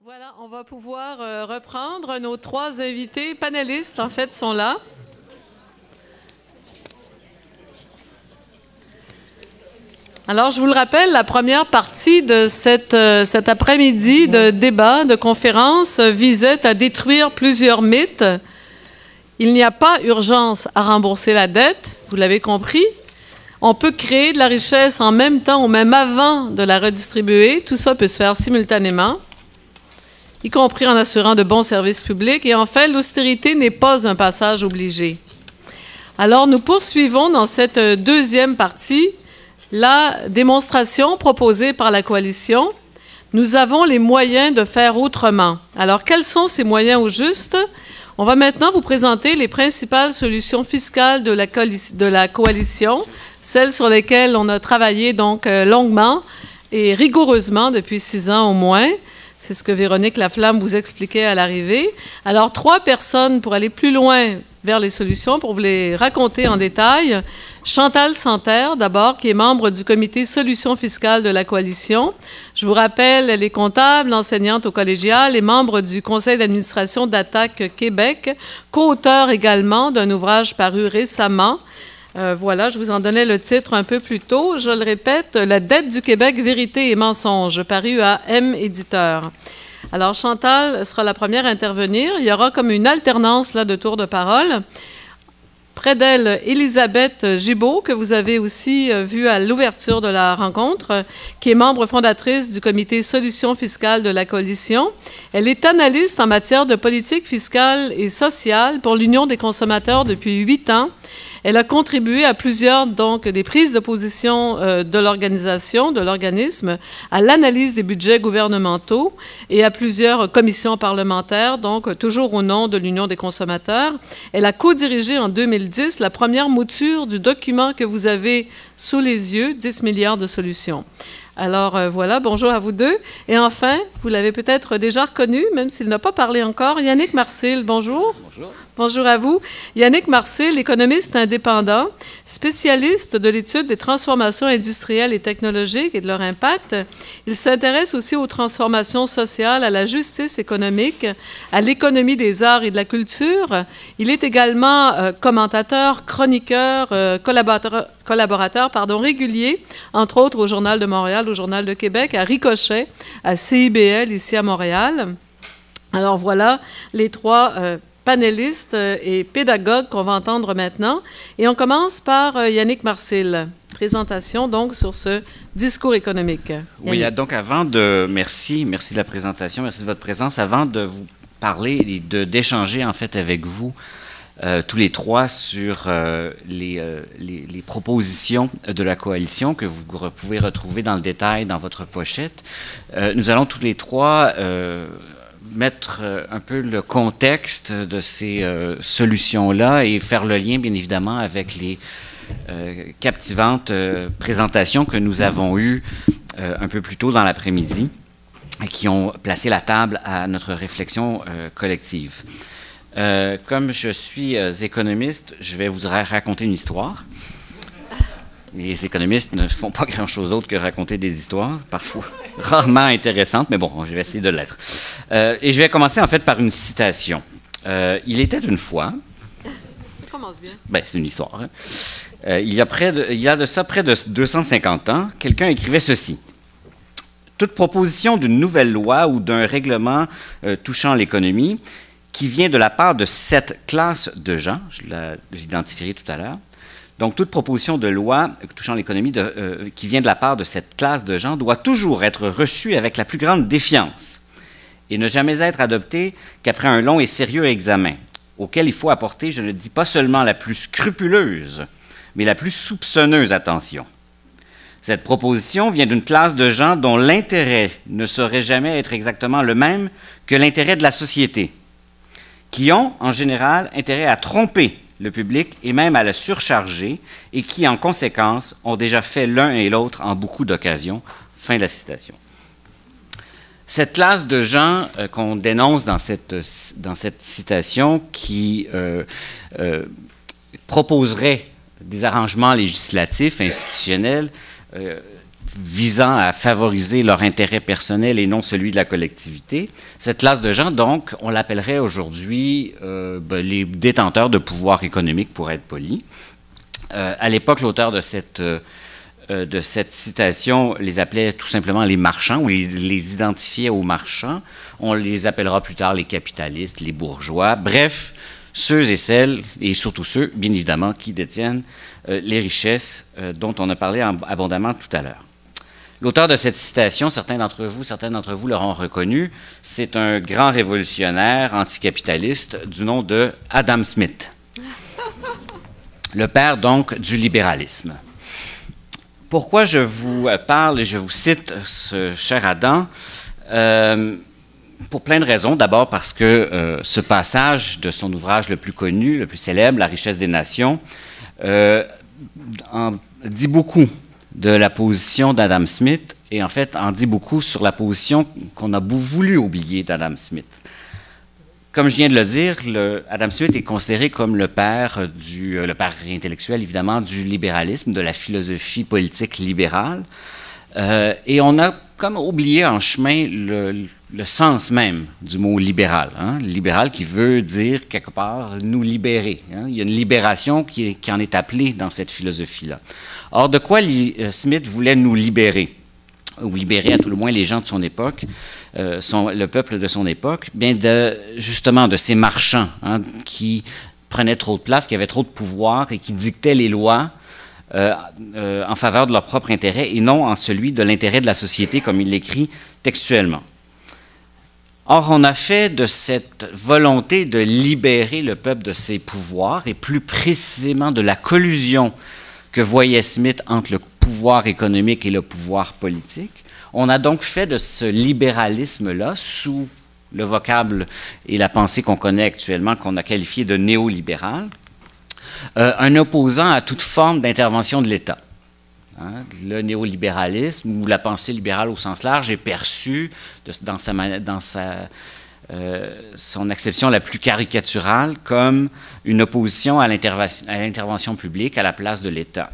Voilà, on va pouvoir reprendre. Nos trois invités panélistes, en fait, sont là. Alors, je vous le rappelle, la première partie de cet après-midi de débat, de conférence, visait à détruire plusieurs mythes. Il n'y a pas urgence à rembourser la dette, vous l'avez compris. On peut créer de la richesse en même temps ou même avant de la redistribuer. Tout ça peut se faire simultanément, y compris en assurant de bons services publics. Et enfin, l'austérité n'est pas un passage obligé. Alors, nous poursuivons dans cette deuxième partie la démonstration proposée par la coalition. Nous avons les moyens de faire autrement. Alors, quels sont ces moyens au juste? On va maintenant vous présenter les principales solutions fiscales de la coalition, celles sur lesquelles on a travaillé donc longuement et rigoureusement depuis 6 ans au moins. C'est ce que Véronique Laflamme vous expliquait à l'arrivée. Alors, 3 personnes pour aller plus loin vers les solutions, pour vous les raconter en détail. Chantal Santerre, d'abord, qui est membre du comité Solutions fiscales de la coalition. Je vous rappelle, elle est comptable, enseignante au collégial et membre du conseil d'administration d'Attaque Québec, co-auteur également d'un ouvrage paru récemment. Voilà, je vous en donnais le titre un peu plus tôt. Je le répète, « La dette du Québec, vérité et mensonge », paru à M Éditeur. Alors, Chantal sera la première à intervenir. Il y aura comme une alternance là, de tours de parole. Près d'elle, Elisabeth Gibault, que vous avez aussi vue à l'ouverture de la rencontre, qui est membre fondatrice du comité Solutions fiscales de la coalition. Elle est analyste en matière de politique fiscale et sociale pour l'Union des consommateurs depuis 8 ans. Elle a contribué à plusieurs, donc, des prises de position de l'organisme, à l'analyse des budgets gouvernementaux et à plusieurs commissions parlementaires, donc, toujours au nom de l'Union des consommateurs. Elle a co-dirigé en 2010 la première mouture du document que vous avez sous les yeux, 10 milliards de solutions. Alors, voilà, bonjour à vous deux. Et enfin, vous l'avez peut-être déjà reconnu, même s'il n'a pas parlé encore, Yannick Marcil, bonjour. Bonjour. Bonjour à vous. Yannick Marcil, économiste indépendant, spécialiste de l'étude des transformations industrielles et technologiques et de leur impact. Il s'intéresse aussi aux transformations sociales, à la justice économique, à l'économie des arts et de la culture. Il est également commentateur, chroniqueur, collaborateur régulier, entre autres au Journal de Montréal, au Journal de Québec, à Ricochet, à CIBL, ici à Montréal. Alors voilà les 3 panélistes et pédagogues qu'on va entendre maintenant. Et on commence par Yannick Marcil. Présentation donc sur ce discours économique. Yannick. Oui, donc avant de... Merci de la présentation, merci de votre présence. Avant de vous parler et d'échanger en fait avec vous tous les 3 sur les propositions de la coalition que vous pouvez retrouver dans le détail dans votre pochette. Nous allons tous les 3 mettre un peu le contexte de ces solutions-là et faire le lien, bien évidemment, avec les captivantes présentations que nous avons eues un peu plus tôt dans l'après-midi et qui ont placé la table à notre réflexion collective. Comme je suis économiste, je vais vous raconter une histoire. Les économistes ne font pas grand-chose d'autre que raconter des histoires, parfois rarement intéressantes, mais bon, je vais essayer de l'être. Et je vais commencer en fait par une citation. Il était une fois... Ça commence bien. Ben, c'est une histoire. Hein? Il y a de ça près de 250 ans, quelqu'un écrivait ceci. Toute proposition d'une nouvelle loi ou d'un règlement touchant l'économie qui vient de la part de cette classe de gens, je l'identifierai tout à l'heure. Donc, toute proposition de loi touchant l'économie qui vient de la part de cette classe de gens doit toujours être reçue avec la plus grande défiance et ne jamais être adoptée qu'après un long et sérieux examen, auquel il faut apporter, je ne dis pas seulement la plus scrupuleuse, mais la plus soupçonneuse attention. Cette proposition vient d'une classe de gens dont l'intérêt ne saurait jamais être exactement le même que l'intérêt de la société, qui ont, en général, intérêt à tromper le public et même à le surcharger et qui, en conséquence, ont déjà fait l'un et l'autre en beaucoup d'occasions. Fin de la citation. Cette classe de gens qu'on dénonce dans cette citation qui proposerait des arrangements législatifs, institutionnels, visant à favoriser leur intérêt personnel et non celui de la collectivité. Cette classe de gens, donc, on l'appellerait aujourd'hui les détenteurs de pouvoir économique, pour être poli. À l'époque, l'auteur de cette citation les appelait tout simplement les marchands, ou les identifiait aux marchands. On les appellera plus tard les capitalistes, les bourgeois, bref, ceux et celles, et surtout ceux, bien évidemment, qui détiennent les richesses dont on a parlé abondamment tout à l'heure. L'auteur de cette citation, certains d'entre vous l'auront reconnu, c'est un grand révolutionnaire anticapitaliste du nom de Adam Smith, le père donc du libéralisme. Pourquoi je vous parle et je vous cite ce cher Adam? Pour plein de raisons. D'abord parce que ce passage de son ouvrage le plus connu, le plus célèbre, La richesse des nations, en dit beaucoup de la position d'Adam Smith et en fait en dit beaucoup sur la position qu'on a voulu oublier d'Adam Smith. Comme je viens de le dire, Adam Smith est considéré comme le père intellectuel, évidemment, du libéralisme, de la philosophie politique libérale. Et on a comme oublié en chemin le sens même du mot libéral. Hein? Libéral qui veut dire, quelque part, nous libérer. Hein? Il y a une libération qui en est appelée dans cette philosophie-là. Or, de quoi Smith voulait nous libérer, ou libérer à tout le moins les gens de son époque, le peuple de son époque? Bien, justement, de ces marchands qui prenaient trop de place, qui avaient trop de pouvoir et qui dictaient les lois en faveur de leur propre intérêt et non en celui de l'intérêt de la société, comme il l'écrit textuellement. Or, on a fait de cette volonté de libérer le peuple de ses pouvoirs, et plus précisément de la collusion que voyait Smith entre le pouvoir économique et le pouvoir politique, on a donc fait de ce libéralisme-là, sous le vocable et la pensée qu'on connaît actuellement, qu'on a qualifié de néolibéral, un opposant à toute forme d'intervention de l'État. Hein? Le néolibéralisme, ou la pensée libérale au sens large, est perçue dans son acception la plus caricaturale comme une opposition à l'intervention publique à la place de l'État.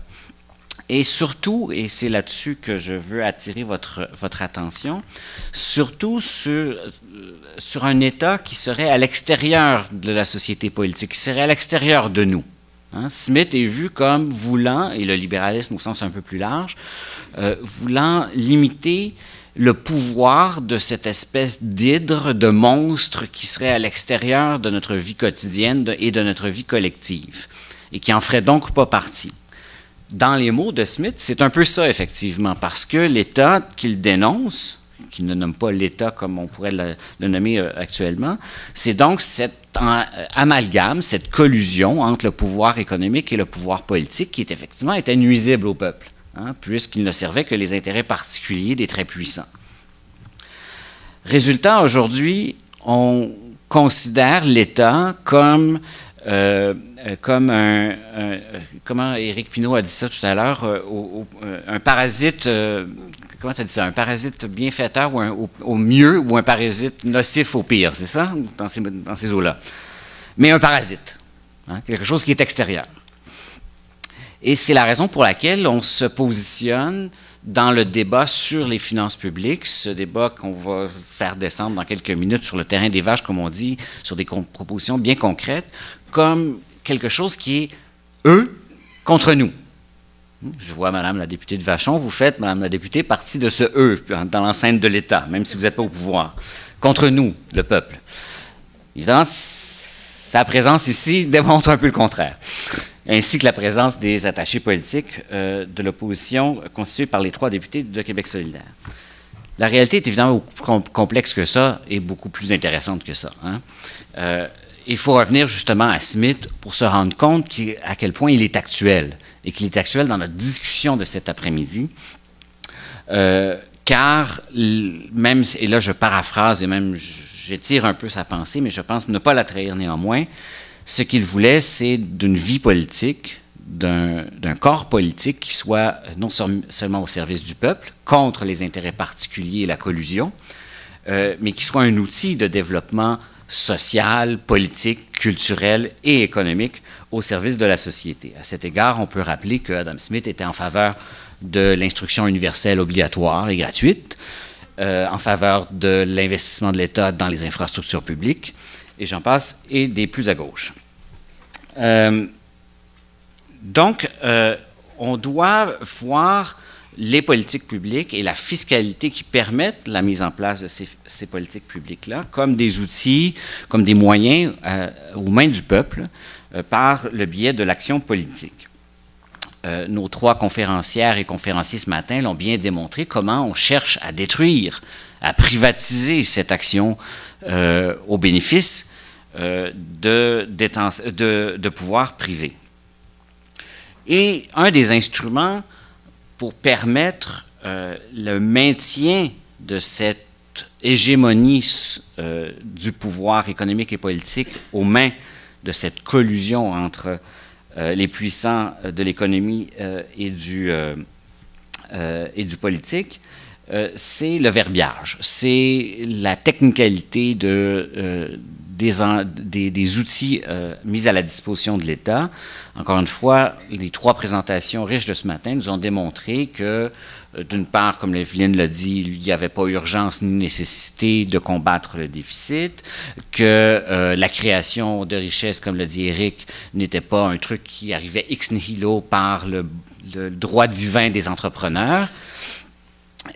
Et surtout, et c'est là-dessus que je veux attirer votre attention, surtout sur un État qui serait à l'extérieur de la société politique, qui serait à l'extérieur de nous. Hein? Smith est vu comme voulant, et le libéralisme au sens un peu plus large, voulant limiter le pouvoir de cette espèce d'hydre, de monstre qui serait à l'extérieur de notre vie quotidienne et de notre vie collective, et qui n'en ferait donc pas partie. Dans les mots de Smith, c'est un peu ça, effectivement, parce que l'État qu'il dénonce, qu'il ne nomme pas l'État comme on pourrait le nommer actuellement, c'est donc cet amalgame, cette collusion entre le pouvoir économique et le pouvoir politique qui, effectivement, était nuisible au peuple, hein, puisqu'il ne servait que les intérêts particuliers des très puissants. Résultat, aujourd'hui, on considère l'État comme comment Éric Pinault a dit ça tout à l'heure, un parasite, comment tu as dit ça, un parasite bienfaiteur au mieux ou un parasite nocif au pire, c'est ça, dans ces eaux-là. Mais un parasite, hein, quelque chose qui est extérieur. Et c'est la raison pour laquelle on se positionne dans le débat sur les finances publiques, ce débat qu'on va faire descendre dans quelques minutes sur le terrain des vaches, comme on dit, sur des propositions bien concrètes, comme quelque chose qui est eux contre nous. Je vois Madame la députée de Vachon, vous faites, Madame la députée, partie de ce eux dans l'enceinte de l'État, même si vous n'êtes pas au pouvoir. Contre nous, le peuple. Évidemment, sa présence ici démontre un peu le contraire, ainsi que la présence des attachés politiques de l'opposition constituée par les 3 députés de Québec solidaire. La réalité est évidemment beaucoup plus complexe que ça et beaucoup plus intéressante que ça. Hein. Il faut revenir justement à Smith pour se rendre compte à quel point il est actuel, et qu'il est actuel dans notre discussion de cet après-midi, car même, et là je paraphrase et même j'étire un peu sa pensée, mais je pense ne pas la trahir néanmoins, ce qu'il voulait, c'est d'une vie politique, d'un corps politique qui soit non seulement au service du peuple, contre les intérêts particuliers et la collusion, mais qui soit un outil de développement social, politique, culturel et économique au service de la société. À cet égard, on peut rappeler que Adam Smith était en faveur de l'instruction universelle obligatoire et gratuite, en faveur de l'investissement de l'État dans les infrastructures publiques, et j'en passe, et des plus à gauche. Donc, on doit voir les politiques publiques et la fiscalité qui permettent la mise en place de ces politiques publiques-là comme des outils, comme des moyens aux mains du peuple par le biais de l'action politique. Nos trois conférencières et conférenciers ce matin l'ont bien démontré comment on cherche à détruire, à privatiser cette action au bénéfice de pouvoirs privés. Et un des instruments pour permettre le maintien de cette hégémonie du pouvoir économique et politique aux mains de cette collusion entre les puissants de l'économie et du politique, c'est le verbiage, c'est la technicalité des outils mis à la disposition de l'État. Encore une fois, les trois présentations riches de ce matin nous ont démontré que, d'une part, comme Evelyne l'a dit, il n'y avait pas urgence ni nécessité de combattre le déficit, que la création de richesses, comme l'a dit Éric, n'était pas un truc qui arrivait ex nihilo par le droit divin des entrepreneurs.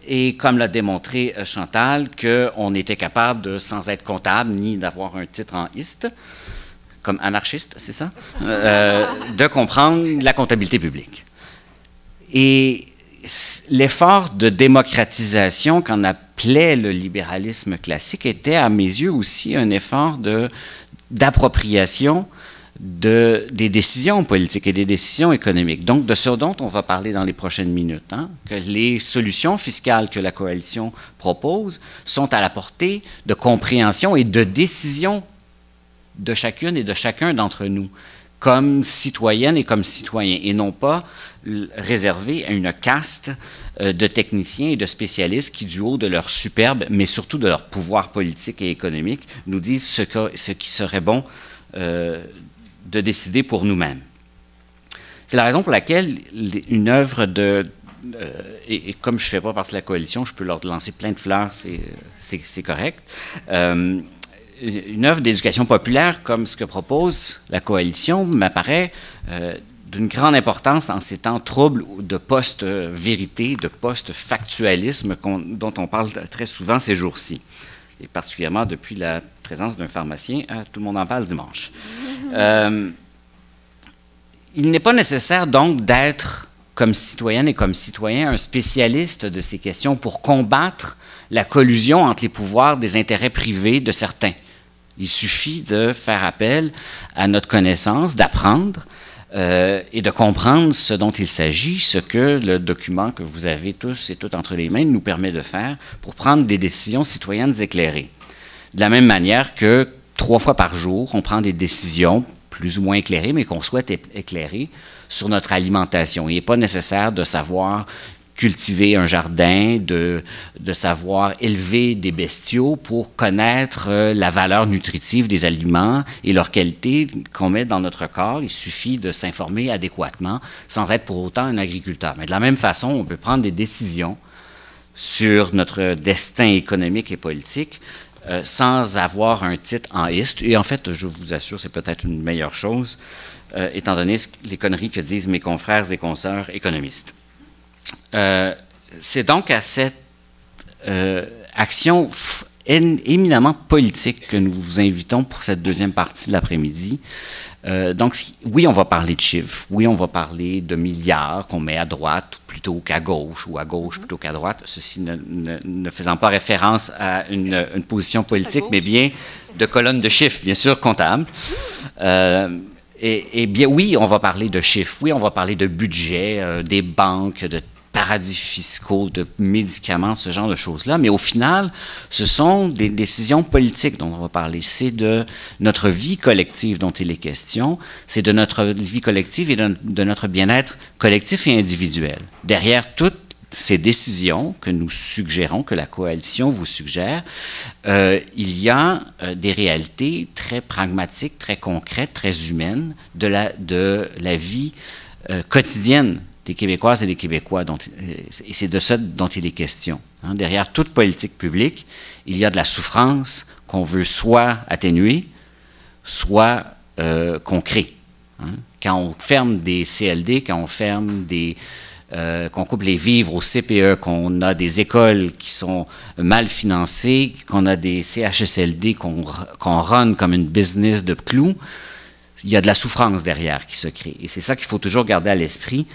Et comme l'a démontré Chantal, qu'on était capable, sans être comptable, ni d'avoir un titre en IST, comme anarchiste, c'est ça, de comprendre la comptabilité publique. Et l'effort de démocratisation qu'on appelait le libéralisme classique était, à mes yeux, aussi un effort d'appropriation des décisions politiques et des décisions économiques. Donc, de ce dont on va parler dans les prochaines minutes, hein, que les solutions fiscales que la coalition propose sont à la portée de compréhension et de décision de chacune et de chacun d'entre nous, comme citoyennes et comme citoyens, et non pas réservées à une caste de techniciens et de spécialistes qui, du haut de leur superbe, mais surtout de leur pouvoir politique et économique, nous disent ce qui serait bon de décider pour nous-mêmes. C'est la raison pour laquelle une œuvre et comme je ne fais pas partie de la coalition, je peux leur lancer plein de fleurs, c'est correct. Une œuvre d'éducation populaire comme ce que propose la coalition m'apparaît d'une grande importance en ces temps troubles de post-vérité, de post-factualisme dont on parle très souvent ces jours-ci, et particulièrement depuis la présence d'un pharmacien, tout le monde en parle dimanche. Il n'est pas nécessaire donc d'être, comme citoyenne et comme citoyen, un spécialiste de ces questions pour combattre la collusion entre les pouvoirs des intérêts privés de certains. Il suffit de faire appel à notre connaissance, d'apprendre et de comprendre ce dont il s'agit, ce que le document que vous avez tous et toutes entre les mains nous permet de faire pour prendre des décisions citoyennes éclairées. De la même manière que 3 fois par jour, on prend des décisions plus ou moins éclairées, mais qu'on souhaite éclairer sur notre alimentation. Il n'est pas nécessaire de savoir cultiver un jardin, de savoir élever des bestiaux pour connaître la valeur nutritive des aliments et leur qualité qu'on met dans notre corps. Il suffit de s'informer adéquatement sans être pour autant un agriculteur. Mais de la même façon, on peut prendre des décisions sur notre destin économique et politique sans avoir un titre en IST. Et en fait, je vous assure, c'est peut-être une meilleure chose, étant donné les conneries que disent mes confrères et consoeurs économistes. C'est donc à cette action éminemment politique que nous vous invitons pour cette deuxième partie de l'après-midi. Donc, oui, on va parler de chiffres, oui, on va parler de milliards qu'on met à droite plutôt qu'à gauche ou à gauche plutôt qu'à droite, ceci ne faisant pas référence à une position politique, mais bien de colonnes de chiffres, bien sûr, comptables. Et bien, oui, on va parler de chiffres, oui, on va parler de budget, des banques, de paradis fiscaux, de médicaments, ce genre de choses-là. Mais au final, ce sont des décisions politiques dont on va parler. C'est de notre vie collective dont il est question. C'est de notre vie collective et de notre bien-être collectif et individuel. Derrière toutes ces décisions que nous suggérons, que la coalition vous suggère, il y a des réalités très pragmatiques, très concrètes, très humaines de la vie quotidienne des Québécoises et des Québécois, et c'est de ça dont il est question. Hein. Derrière toute politique publique, il y a de la souffrance qu'on veut soit atténuer, soit qu'on crée. Hein. Quand on ferme des CLD, quand on ferme qu'on coupe les vivres au CPE, qu'on a des écoles qui sont mal financées, qu'on a des CHSLD qu'on run comme une business de clous, il y a de la souffrance derrière qui se crée. Et c'est ça qu'il faut toujours garder à l'esprit.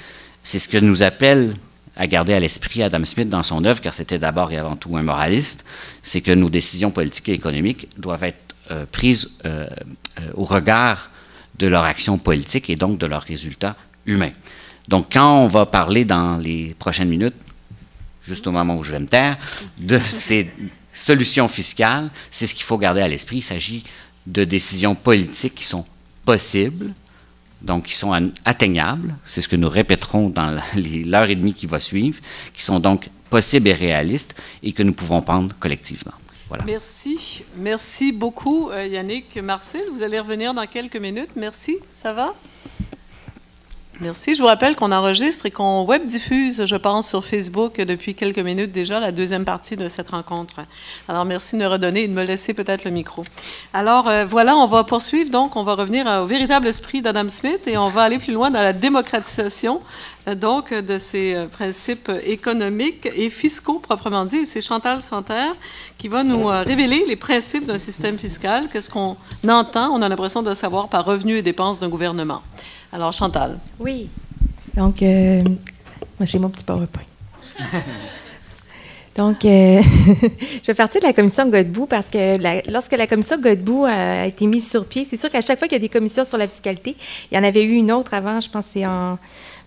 C'est ce que nous appelle à garder à l'esprit Adam Smith dans son œuvre, car c'était d'abord et avant tout un moraliste, c'est que nos décisions politiques et économiques doivent être prises au regard de leur action politique et donc de leurs résultats humains. Donc, quand on va parler dans les prochaines minutes, juste au moment où je vais me taire, de ces solutions fiscales, c'est ce qu'il faut garder à l'esprit. Il s'agit de décisions politiques qui sont possibles, donc qui sont atteignables, c'est ce que nous répéterons dans l'heure et demie qui va suivre, qui sont donc possibles et réalistes et que nous pouvons prendre collectivement. Voilà. Merci. Merci beaucoup, Yannick. Marcel, vous allez revenir dans quelques minutes. Merci. Ça va? Merci. Je vous rappelle qu'on enregistre et qu'on web-diffuse, je pense, sur Facebook depuis quelques minutes déjà, la deuxième partie de cette rencontre. Alors, merci de me redonner et de me laisser peut-être le micro. Alors, voilà, on va poursuivre. Donc, on va revenir au véritable esprit d'Adam Smith et on va aller plus loin dans la démocratisation donc, de ces principes économiques et fiscaux, proprement dit. Et c'est Chantal Santerre qui va nous révéler les principes d'un système fiscal. Qu'est-ce qu'on entend? On a l'impression de savoir par revenus et dépenses d'un gouvernement. Alors, Chantal. Oui. Donc, moi, j'ai mon petit PowerPoint. Donc, je vais partir de la commission Godbout parce que lorsque la commission Godbout a été mise sur pied, c'est sûr qu'à chaque fois qu'il y a des commissions sur la fiscalité, il y en avait eu une autre avant, je pense que c'est en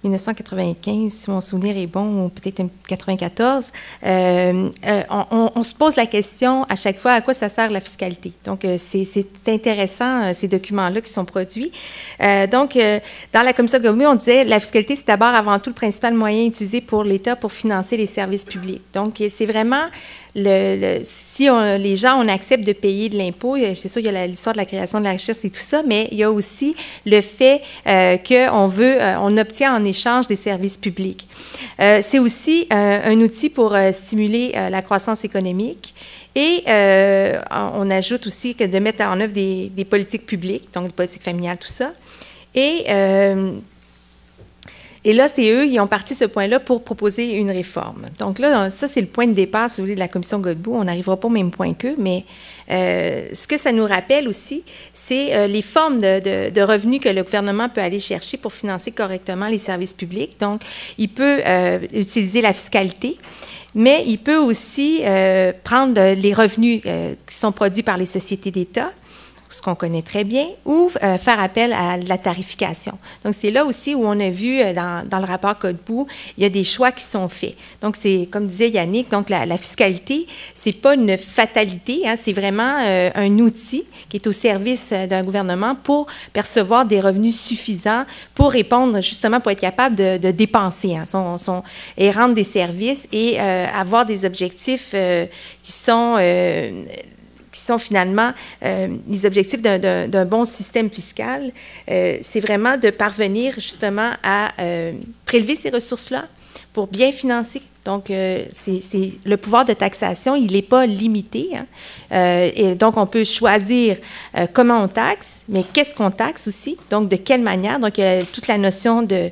1995, si mon souvenir est bon, ou peut-être 1994, on se pose la question à chaque fois à quoi ça sert la fiscalité. Donc, c'est intéressant, ces documents-là qui sont produits. Donc, dans la commission Godbout, on disait la fiscalité, c'est d'abord avant tout le principal moyen utilisé pour l'État pour financer les services publics. Donc, c'est vraiment si les gens, on accepte de payer de l'impôt, c'est sûr, il y a l'histoire de la création de la richesse et tout ça, mais il y a aussi le fait on obtient en échange des services publics. C'est aussi un outil pour stimuler la croissance économique. Et on ajoute aussi que de mettre en œuvre des politiques publiques, donc des politiques familiales, tout ça. Et là, c'est eux, ils ont parti ce point-là pour proposer une réforme. Donc là, ça, c'est le point de départ, si vous voulez, de la commission Godbout. On n'arrivera pas au même point qu'eux, mais ce que ça nous rappelle aussi, c'est les formes de revenus que le gouvernement peut aller chercher pour financer correctement les services publics. Donc, il peut utiliser la fiscalité, mais il peut aussi prendre les revenus qui sont produits par les sociétés d'État, ce qu'on connaît très bien, ou faire appel à la tarification. Donc, c'est là aussi où on a vu dans le rapport Godbout, il y a des choix qui sont faits. Donc, c'est, comme disait Yannick, donc la fiscalité, c'est pas une fatalité, hein, c'est vraiment un outil qui est au service d'un gouvernement pour percevoir des revenus suffisants pour répondre, justement, pour être capable de dépenser, hein, et rendre des services et avoir des objectifs qui sont finalement les objectifs d'un bon système fiscal, c'est vraiment de parvenir justement à prélever ces ressources-là pour bien financer. Donc, le pouvoir de taxation, il n'est pas limité. Hein. Et donc, on peut choisir comment on taxe, mais qu'est-ce qu'on taxe aussi? Donc, de quelle manière? Donc, il y a toute la notion de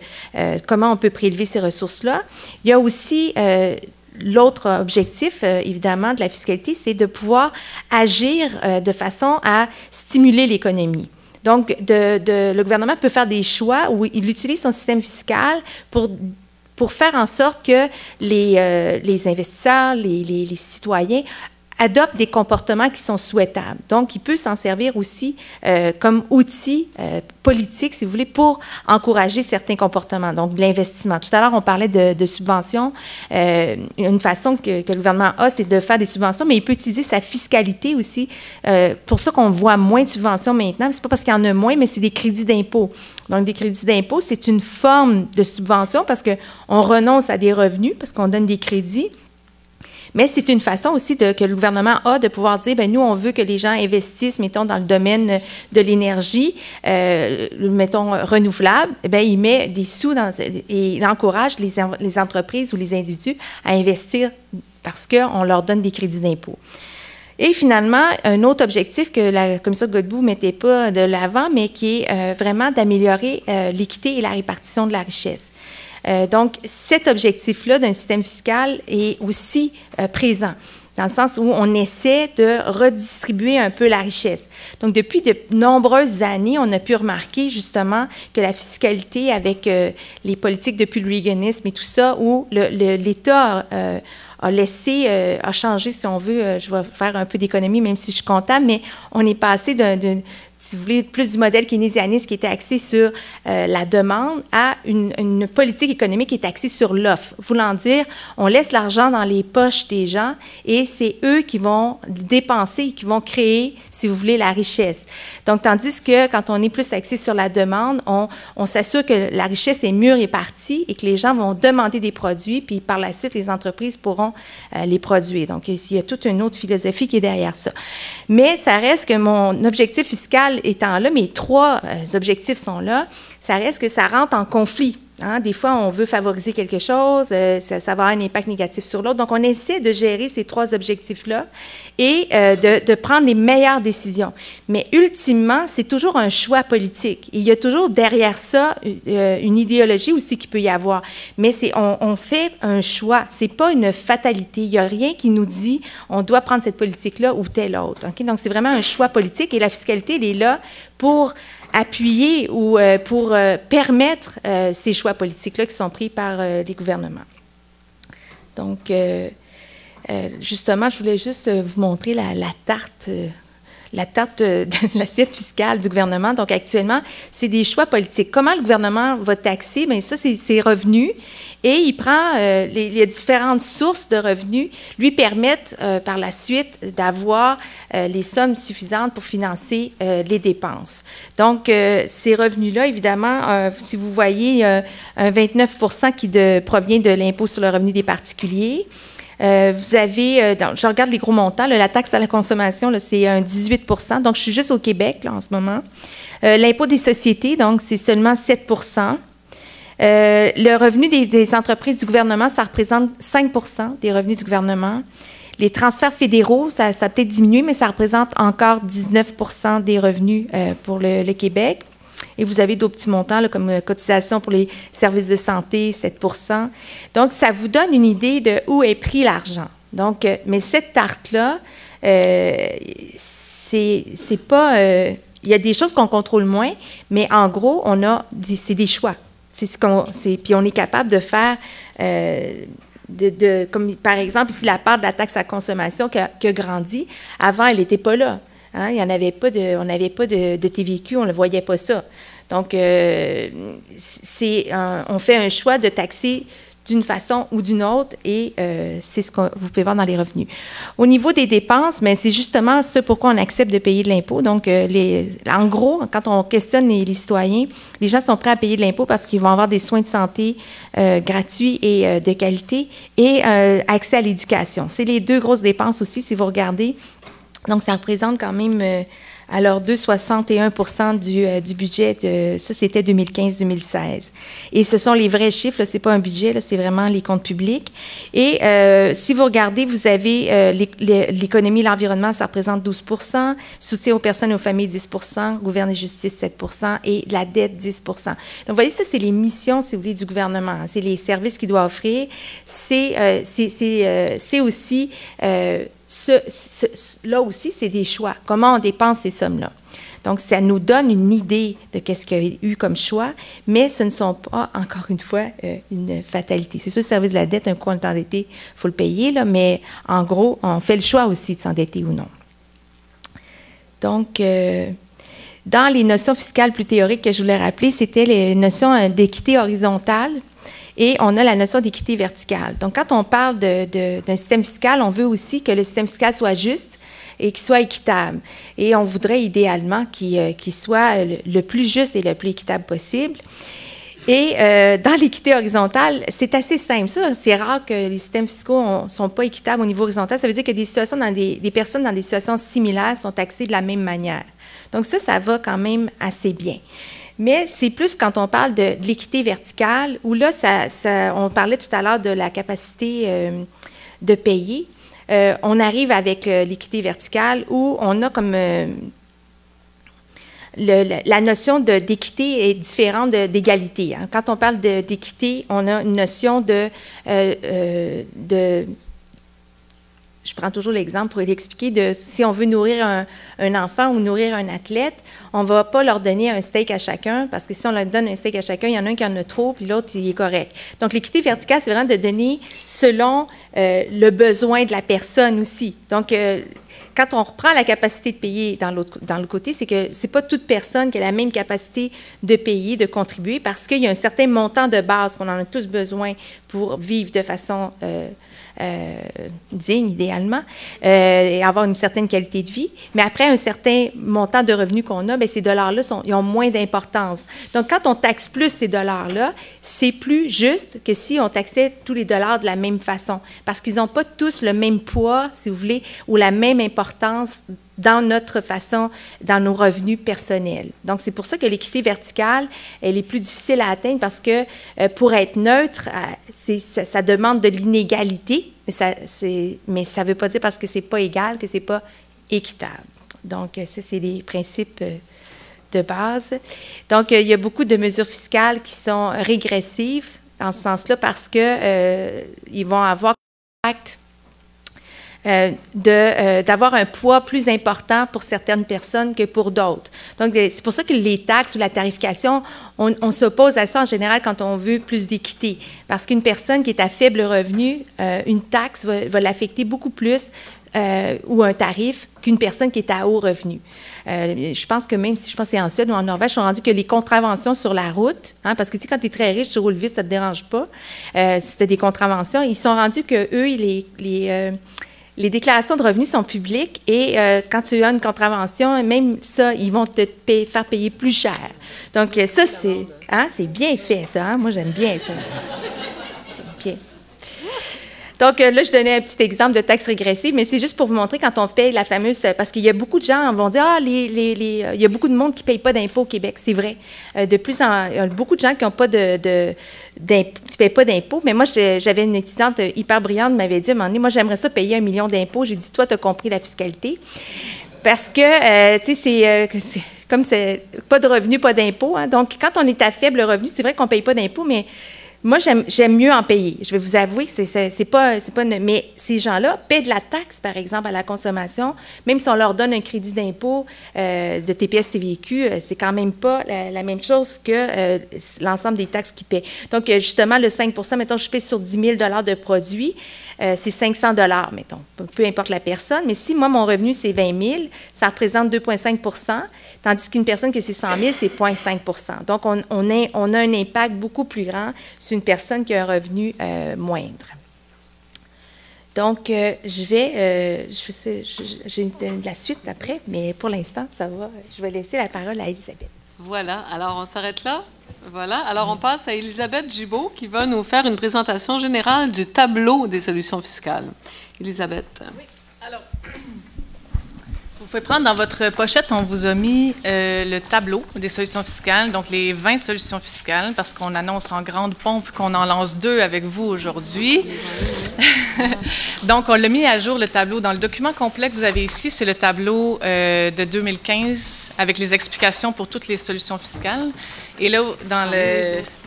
comment on peut prélever ces ressources-là. Il y a aussi l'autre objectif, évidemment, de la fiscalité, c'est de pouvoir agir de façon à stimuler l'économie. Donc, le gouvernement peut faire des choix où il utilise son système fiscal pour faire en sorte que les investisseurs, les citoyens adoptent des comportements qui sont souhaitables. Donc, il peut s'en servir aussi comme outil politique, si vous voulez, pour encourager certains comportements, donc de l'investissement. Tout à l'heure, on parlait de subventions. Une façon que le gouvernement a, c'est de faire des subventions, mais il peut utiliser sa fiscalité aussi. Pour ça qu'on voit moins de subventions maintenant, c'est pas parce qu'il y en a moins, mais c'est des crédits d'impôt. Donc, des crédits d'impôt, c'est une forme de subvention parce qu'on renonce à des revenus, parce qu'on donne des crédits. Mais c'est une façon aussi que le gouvernement a de pouvoir dire, bien, nous, on veut que les gens investissent, mettons, dans le domaine de l'énergie, mettons, renouvelable. Bien, il met des sous et il encourage les entreprises ou les individus à investir parce qu'on leur donne des crédits d'impôt. Et finalement, un autre objectif que la commission de Godbout ne mettait pas de l'avant, mais qui est vraiment d'améliorer l'équité et la répartition de la richesse. Donc, cet objectif-là d'un système fiscal est aussi présent, dans le sens où on essaie de redistribuer un peu la richesse. Donc, depuis de nombreuses années, on a pu remarquer justement que la fiscalité avec les politiques depuis le Reaganisme et tout ça, où l'État a laissé, a changé, si on veut, je vais faire un peu d'économie, même si je suis comptable, mais on est passé si vous voulez, plus du modèle keynésianiste qui était axé sur la demande à une politique économique qui est axée sur l'offre. Voulant dire, on laisse l'argent dans les poches des gens et c'est eux qui vont dépenser et qui vont créer, si vous voulez, la richesse. Donc, tandis que quand on est plus axé sur la demande, on s'assure que la richesse est mieux répartie et que les gens vont demander des produits, puis par la suite, les entreprises pourront les produire. Donc, il y a toute une autre philosophie qui est derrière ça. Mais ça reste que mon objectif fiscal étant là, mes trois objectifs sont là, ça reste que ça rentre en conflit. Hein? Des fois, on veut favoriser quelque chose, ça va avoir un impact négatif sur l'autre. Donc, on essaie de gérer ces trois objectifs-là et de prendre les meilleures décisions. Mais ultimement, c'est toujours un choix politique. Il y a toujours derrière ça une idéologie aussi qu'il peut y avoir. Mais on fait un choix. C'est pas une fatalité. Il n'y a rien qui nous dit on doit prendre cette politique-là ou telle autre. Okay? Donc, c'est vraiment un choix politique et la fiscalité, elle est là pour appuyer ou pour permettre ces choix politiques-là qui sont pris par les gouvernements. Donc, justement, je voulais juste vous montrer la tarte de l'assiette fiscale du gouvernement. Donc, actuellement, c'est des choix politiques. Comment le gouvernement va taxer? Bien, ça, c'est ses revenus. Et il prend les différentes sources de revenus, lui permettent par la suite d'avoir les sommes suffisantes pour financer les dépenses. Donc, ces revenus-là, évidemment, si vous voyez un 29 qui provient de l'impôt sur le revenu des particuliers. Vous avez, je regarde les gros montants, là, la taxe à la consommation, c'est un 18 donc je suis juste au Québec là, en ce moment. L'impôt des sociétés, donc c'est seulement 7 le revenu des entreprises du gouvernement, ça représente 5 des revenus du gouvernement. Les transferts fédéraux, ça a peut-être diminué, mais ça représente encore 19 des revenus pour le Québec. Et vous avez d'autres petits montants, là, comme cotisation pour les services de santé, 7 Donc, ça vous donne une idée de où est pris l'argent. Donc, mais cette tarte-là, c'est pas... il y a des choses qu'on contrôle moins, mais en gros, c'est des choix. Puis on est capable de faire... comme par exemple, ici, la part de la taxe à la consommation qui a grandi. Avant, elle n'était pas là. Hein? On n'avait pas de TVQ, on ne voyait pas ça. Donc, on fait un choix de taxer d'une façon ou d'une autre et c'est ce que vous pouvez voir dans les revenus. Au niveau des dépenses, mais c'est justement ce pourquoi on accepte de payer de l'impôt. Donc, en gros, quand on questionne les citoyens, les gens sont prêts à payer de l'impôt parce qu'ils vont avoir des soins de santé gratuits et de qualité et accès à l'éducation. C'est les deux grosses dépenses aussi, si vous regardez. Donc, ça représente quand même, alors, 2,61 du budget, ça c'était 2015-2016. Et ce sont les vrais chiffres, ce n'est pas un budget, c'est vraiment les comptes publics. Et si vous regardez, vous avez l'économie et l'environnement, ça représente 12 soutien aux personnes et aux familles, 10 gouvernement et justice, 7 et la dette, 10 Donc, vous voyez, ça, c'est les missions, si vous voulez, du gouvernement. C'est les services qu'il doit offrir. C'est aussi... là aussi, c'est des choix. Comment on dépense ces sommes-là? Donc, ça nous donne une idée de qu'est-ce qu'il y a eu comme choix, mais ce ne sont pas, encore une fois, une fatalité. C'est sûr, le service de la dette, un coup on est endetté, il faut le payer, là, mais en gros, on fait le choix aussi de s'endetter ou non. Donc, dans les notions fiscales plus théoriques que je voulais rappeler, c'était les notions d'équité horizontale. Et on a la notion d'équité verticale. Donc, quand on parle d'un système fiscal, on veut aussi que le système fiscal soit juste et qu'il soit équitable. Et on voudrait idéalement qu'il soit le plus juste et le plus équitable possible. Et dans l'équité horizontale, c'est assez simple. Ça, c'est rare que les systèmes fiscaux ne sont pas équitables au niveau horizontal. Ça veut dire que des personnes dans des situations similaires sont taxées de la même manière. Donc ça va quand même assez bien. Mais c'est plus quand on parle de l'équité verticale, où là, on parlait tout à l'heure de la capacité de payer. On arrive avec l'équité verticale où on a comme... la notion d'équité est différente d'égalité. Hein. Quand on parle d'équité, on a une notion je prends toujours l'exemple pour l'expliquer, si on veut nourrir un enfant ou nourrir un athlète, on ne va pas leur donner un steak à chacun, parce que si on leur donne un steak à chacun, il y en a un qui en a trop, puis l'autre, il est correct. Donc, l'équité verticale, c'est vraiment de donner selon le besoin de la personne aussi. Donc, quand on reprend la capacité de payer dans le côté, c'est que c'est pas toute personne qui a la même capacité de payer, de contribuer, parce qu'il y a un certain montant de base qu'on en a tous besoin pour vivre de façon digne, idéalement, et avoir une certaine qualité de vie. Mais après un certain montant de revenus qu'on a, bien, ces dollars-là, ils ont moins d'importance. Donc, quand on taxe plus ces dollars-là, c'est plus juste que si on taxait tous les dollars de la même façon, parce qu'ils n'ont pas tous le même poids, si vous voulez, ou la même importance dans notre façon, dans nos revenus personnels. Donc, c'est pour ça que l'équité verticale, elle est plus difficile à atteindre parce que pour être neutre, ça demande de l'inégalité, mais ça ne veut pas dire parce que ce n'est pas égal que ce n'est pas équitable. Donc, ça, c'est les principes de base. Donc, il y a beaucoup de mesures fiscales qui sont régressives dans ce sens-là parce qu'ils vont avoir impact d'avoir un poids plus important pour certaines personnes que pour d'autres. Donc, c'est pour ça que les taxes ou la tarification, on s'oppose à ça en général quand on veut plus d'équité. Parce qu'une personne qui est à faible revenu, une taxe va l'affecter beaucoup plus ou un tarif qu'une personne qui est à haut revenu. Je pense que même si je pense que c'est en Suède ou en Norvège, ils sont rendus que les contraventions sur la route, hein, parce que tu sais, quand tu es très riche, tu roules vite, ça ne te dérange pas. Si tu as des contraventions, ils sont rendus que eux, les déclarations de revenus sont publiques et quand tu as une contravention, même ça, ils vont te faire payer plus cher. Donc, ça, c'est bien fait, ça. Hein? Moi, j'aime bien ça. J'aime bien. Donc, là, je donnais un petit exemple de taxe régressive, mais c'est juste pour vous montrer quand on paye la fameuse... Parce qu'il y a beaucoup de gens qui vont dire « Ah, il y a beaucoup de monde qui ne paye pas d'impôts au Québec. » C'est vrai. Il y a beaucoup de gens qui n'ont pas qui ne payent pas d'impôts. Mais moi, j'avais une étudiante hyper brillante qui m'avait dit à un moment donné, « Moi, j'aimerais ça payer 1 million d'impôts. » J'ai dit « Toi, tu as compris la fiscalité. » Parce que, tu sais, c'est comme c'est pas de revenus, pas d'impôts. Hein. Donc, quand on est à faible revenu, c'est vrai qu'on ne paye pas d'impôts, mais... Moi, j'aime mieux en payer. Je vais vous avouer que c'est pas mais ces gens-là paient de la taxe, par exemple, à la consommation, même si on leur donne un crédit d'impôt de TPS, TVQ, c'est quand même pas la même chose que l'ensemble des taxes qu'ils paient. Donc, justement, le 5 mettons, je paie sur 10 000 $ de produits, c'est 500 $, mettons, peu importe la personne. Mais si, moi, mon revenu, c'est 20 000, ça représente 2,5 %, tandis qu'une personne qui c'est 100 000, c'est 0,5 %. Donc, on a un impact beaucoup plus grand sur une personne qui a un revenu moindre. Donc, j'ai de la suite après, mais pour l'instant, ça va. Je vais laisser la parole à Elisabeth. Voilà. Alors, on s'arrête là. Voilà. Alors, on passe à Elisabeth Gibault qui va nous faire une présentation générale du tableau des solutions fiscales. Elisabeth. Oui. Alors, vous pouvez prendre dans votre pochette, on vous a mis le tableau des solutions fiscales, donc les 20 solutions fiscales, parce qu'on annonce en grande pompe qu'on en lance 2 avec vous aujourd'hui. Donc, on l'a mis à jour, le tableau. Dans le document complet que vous avez ici, c'est le tableau de 2015 avec les explications pour toutes les solutions fiscales. Et là, dans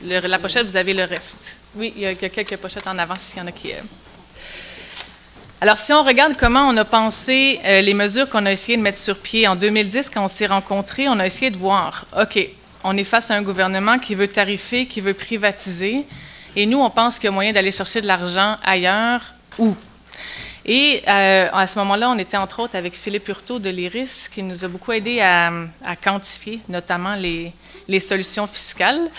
la pochette, vous avez le reste. Oui, il y a quelques pochettes en avant s'il y en a qui... Alors, si on regarde comment on a pensé les mesures qu'on a essayé de mettre sur pied en 2010, quand on s'est rencontrés, on a essayé de voir, OK, on est face à un gouvernement qui veut tarifer, qui veut privatiser, et nous, on pense qu'il y a moyen d'aller chercher de l'argent ailleurs, où? Et à ce moment-là, on était entre autres avec Philippe Hurtaud de l'IRIS, qui nous a beaucoup aidé à quantifier notamment les solutions fiscales.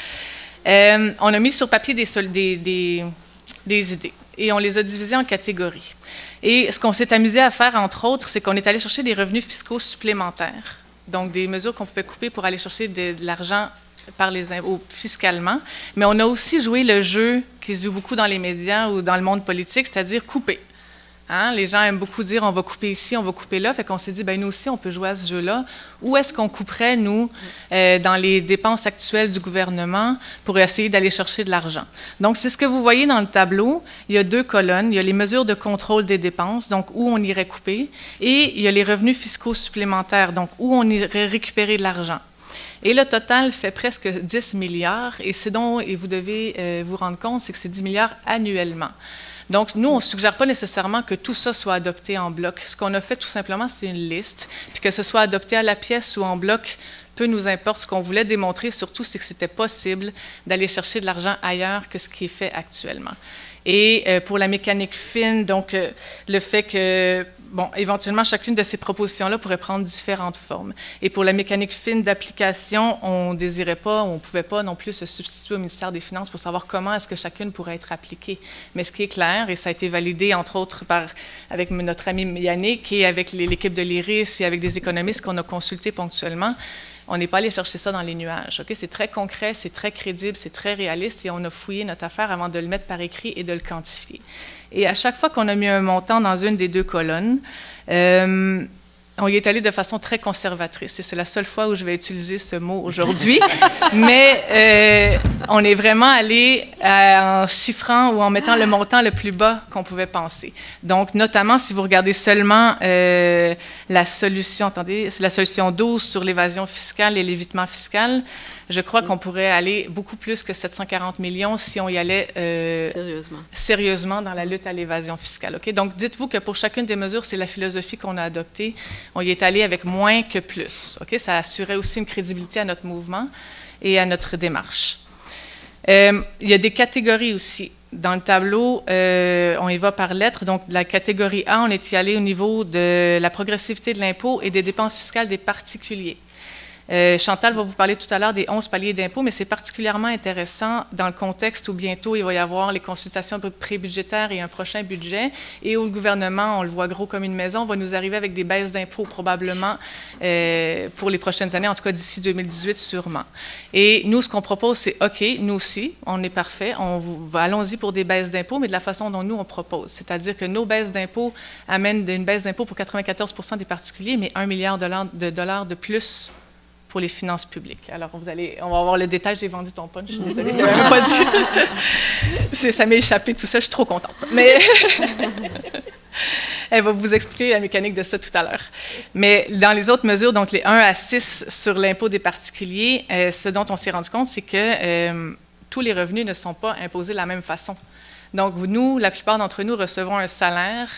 On a mis sur papier des idées, et on les a divisées en catégories. Et ce qu'on s'est amusé à faire, entre autres, c'est qu'on est allé chercher des revenus fiscaux supplémentaires. Donc, des mesures qu'on pouvait couper pour aller chercher de l'argent fiscalement, mais on a aussi joué le jeu qui se joue beaucoup dans les médias ou dans le monde politique, c'est-à-dire couper. Hein? Les gens aiment beaucoup dire on va couper ici, on va couper là, fait qu'on s'est dit, bien nous aussi, on peut jouer à ce jeu-là. Où est-ce qu'on couperait, nous, dans les dépenses actuelles du gouvernement pour essayer d'aller chercher de l'argent? Donc, c'est ce que vous voyez dans le tableau. Il y a 2 colonnes. Il y a les mesures de contrôle des dépenses, donc où on irait couper, et il y a les revenus fiscaux supplémentaires, donc où on irait récupérer de l'argent. Et le total fait presque 10 milliards, et ce dont vous devez vous rendre compte, c'est que c'est 10 milliards annuellement. Donc, nous, on ne suggère pas nécessairement que tout ça soit adopté en bloc. Ce qu'on a fait, tout simplement, c'est une liste. Puis que ce soit adopté à la pièce ou en bloc, peu nous importe. Ce qu'on voulait démontrer, surtout, c'est que c'était possible d'aller chercher de l'argent ailleurs que ce qui est fait actuellement. Et pour la mécanique fine, donc le fait que, bon, éventuellement, chacune de ces propositions-là pourrait prendre différentes formes. Et pour la mécanique fine d'application, on ne désirait pas, on ne pouvait pas non plus se substituer au ministère des Finances pour savoir comment est-ce que chacune pourrait être appliquée. Mais ce qui est clair, et ça a été validé, entre autres, avec notre ami Yannick et avec l'équipe de l'IRIS et avec des économistes qu'on a consultés ponctuellement, on n'est pas allé chercher ça dans les nuages. Okay? C'est très concret, c'est très crédible, c'est très réaliste et on a fouillé notre affaire avant de le mettre par écrit et de le quantifier. Et à chaque fois qu'on a mis un montant dans une des 2 colonnes, on y est allé de façon très conservatrice. Et c'est la seule fois où je vais utiliser ce mot aujourd'hui. Mais on est vraiment allé en chiffrant ou en mettant le montant le plus bas qu'on pouvait penser. Donc, notamment, si vous regardez seulement la solution, attendez, c'est la solution 12 sur l'évasion fiscale et l'évitement fiscal, je crois qu'on pourrait aller beaucoup plus que 740 millions si on y allait sérieusement dans la lutte à l'évasion fiscale. Okay? Donc, dites-vous que pour chacune des mesures, c'est la philosophie qu'on a adoptée. On y est allé avec moins que plus. Okay? Ça assurait aussi une crédibilité à notre mouvement et à notre démarche. Il y a des catégories aussi. Dans le tableau, on y va par lettres. Donc, la catégorie A, on est y allé au niveau de la progressivité de l'impôt et des dépenses fiscales des particuliers. Chantal va vous parler tout à l'heure des 11 paliers d'impôts, mais c'est particulièrement intéressant dans le contexte où bientôt il va y avoir les consultations prébudgétaires et un prochain budget, et où le gouvernement, on le voit gros comme une maison, va nous arriver avec des baisses d'impôts probablement pour les prochaines années, en tout cas d'ici 2018 sûrement. Et nous, ce qu'on propose, c'est OK, nous aussi, on est parfait, allons-y pour des baisses d'impôts, mais de la façon dont nous, on propose. C'est-à-dire que nos baisses d'impôts amènent une baisse d'impôts pour 94 % des particuliers, mais 1 milliard de dollars de plus pour les finances publiques. Alors, on va avoir le détail. J'ai vendu ton punch. Je suis désolée, je ne l'avais même pas dit. Ça m'est échappé tout ça. Je suis trop contente. Mais elle va vous expliquer la mécanique de ça tout à l'heure. Mais dans les autres mesures, donc les 1 à 6 sur l'impôt des particuliers, ce dont on s'est rendu compte, c'est que tous les revenus ne sont pas imposés de la même façon. Donc, nous, la plupart d'entre nous recevons un salaire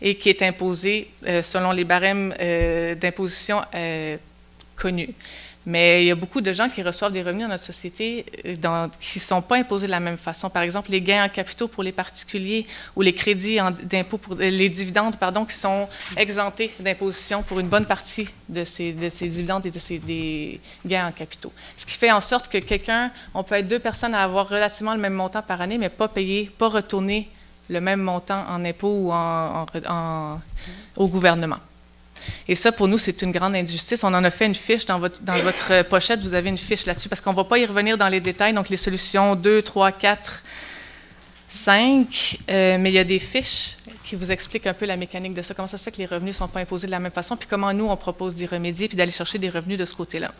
et qui est imposé selon les barèmes d'imposition connus. Mais il y a beaucoup de gens qui reçoivent des revenus dans notre société qui ne sont pas imposés de la même façon. Par exemple, les gains en capitaux pour les particuliers ou les crédits d'impôt pour les dividendes, pardon, qui sont exemptés d'imposition pour une bonne partie de ces dividendes et des gains en capitaux. Ce qui fait en sorte que on peut être 2 personnes à avoir relativement le même montant par année, mais pas retourner le même montant en impôt ou au gouvernement. Et ça, pour nous, c'est une grande injustice. On en a fait une fiche dans votre pochette. Vous avez une fiche là-dessus parce qu'on ne va pas y revenir dans les détails. Donc, les solutions 2, 3, 4, 5. Mais il y a des fiches qui vous expliquent un peu la mécanique de ça. Comment ça se fait que les revenus ne sont pas imposés de la même façon, puis comment nous, on propose d'y remédier, puis d'aller chercher des revenus de ce côté-là.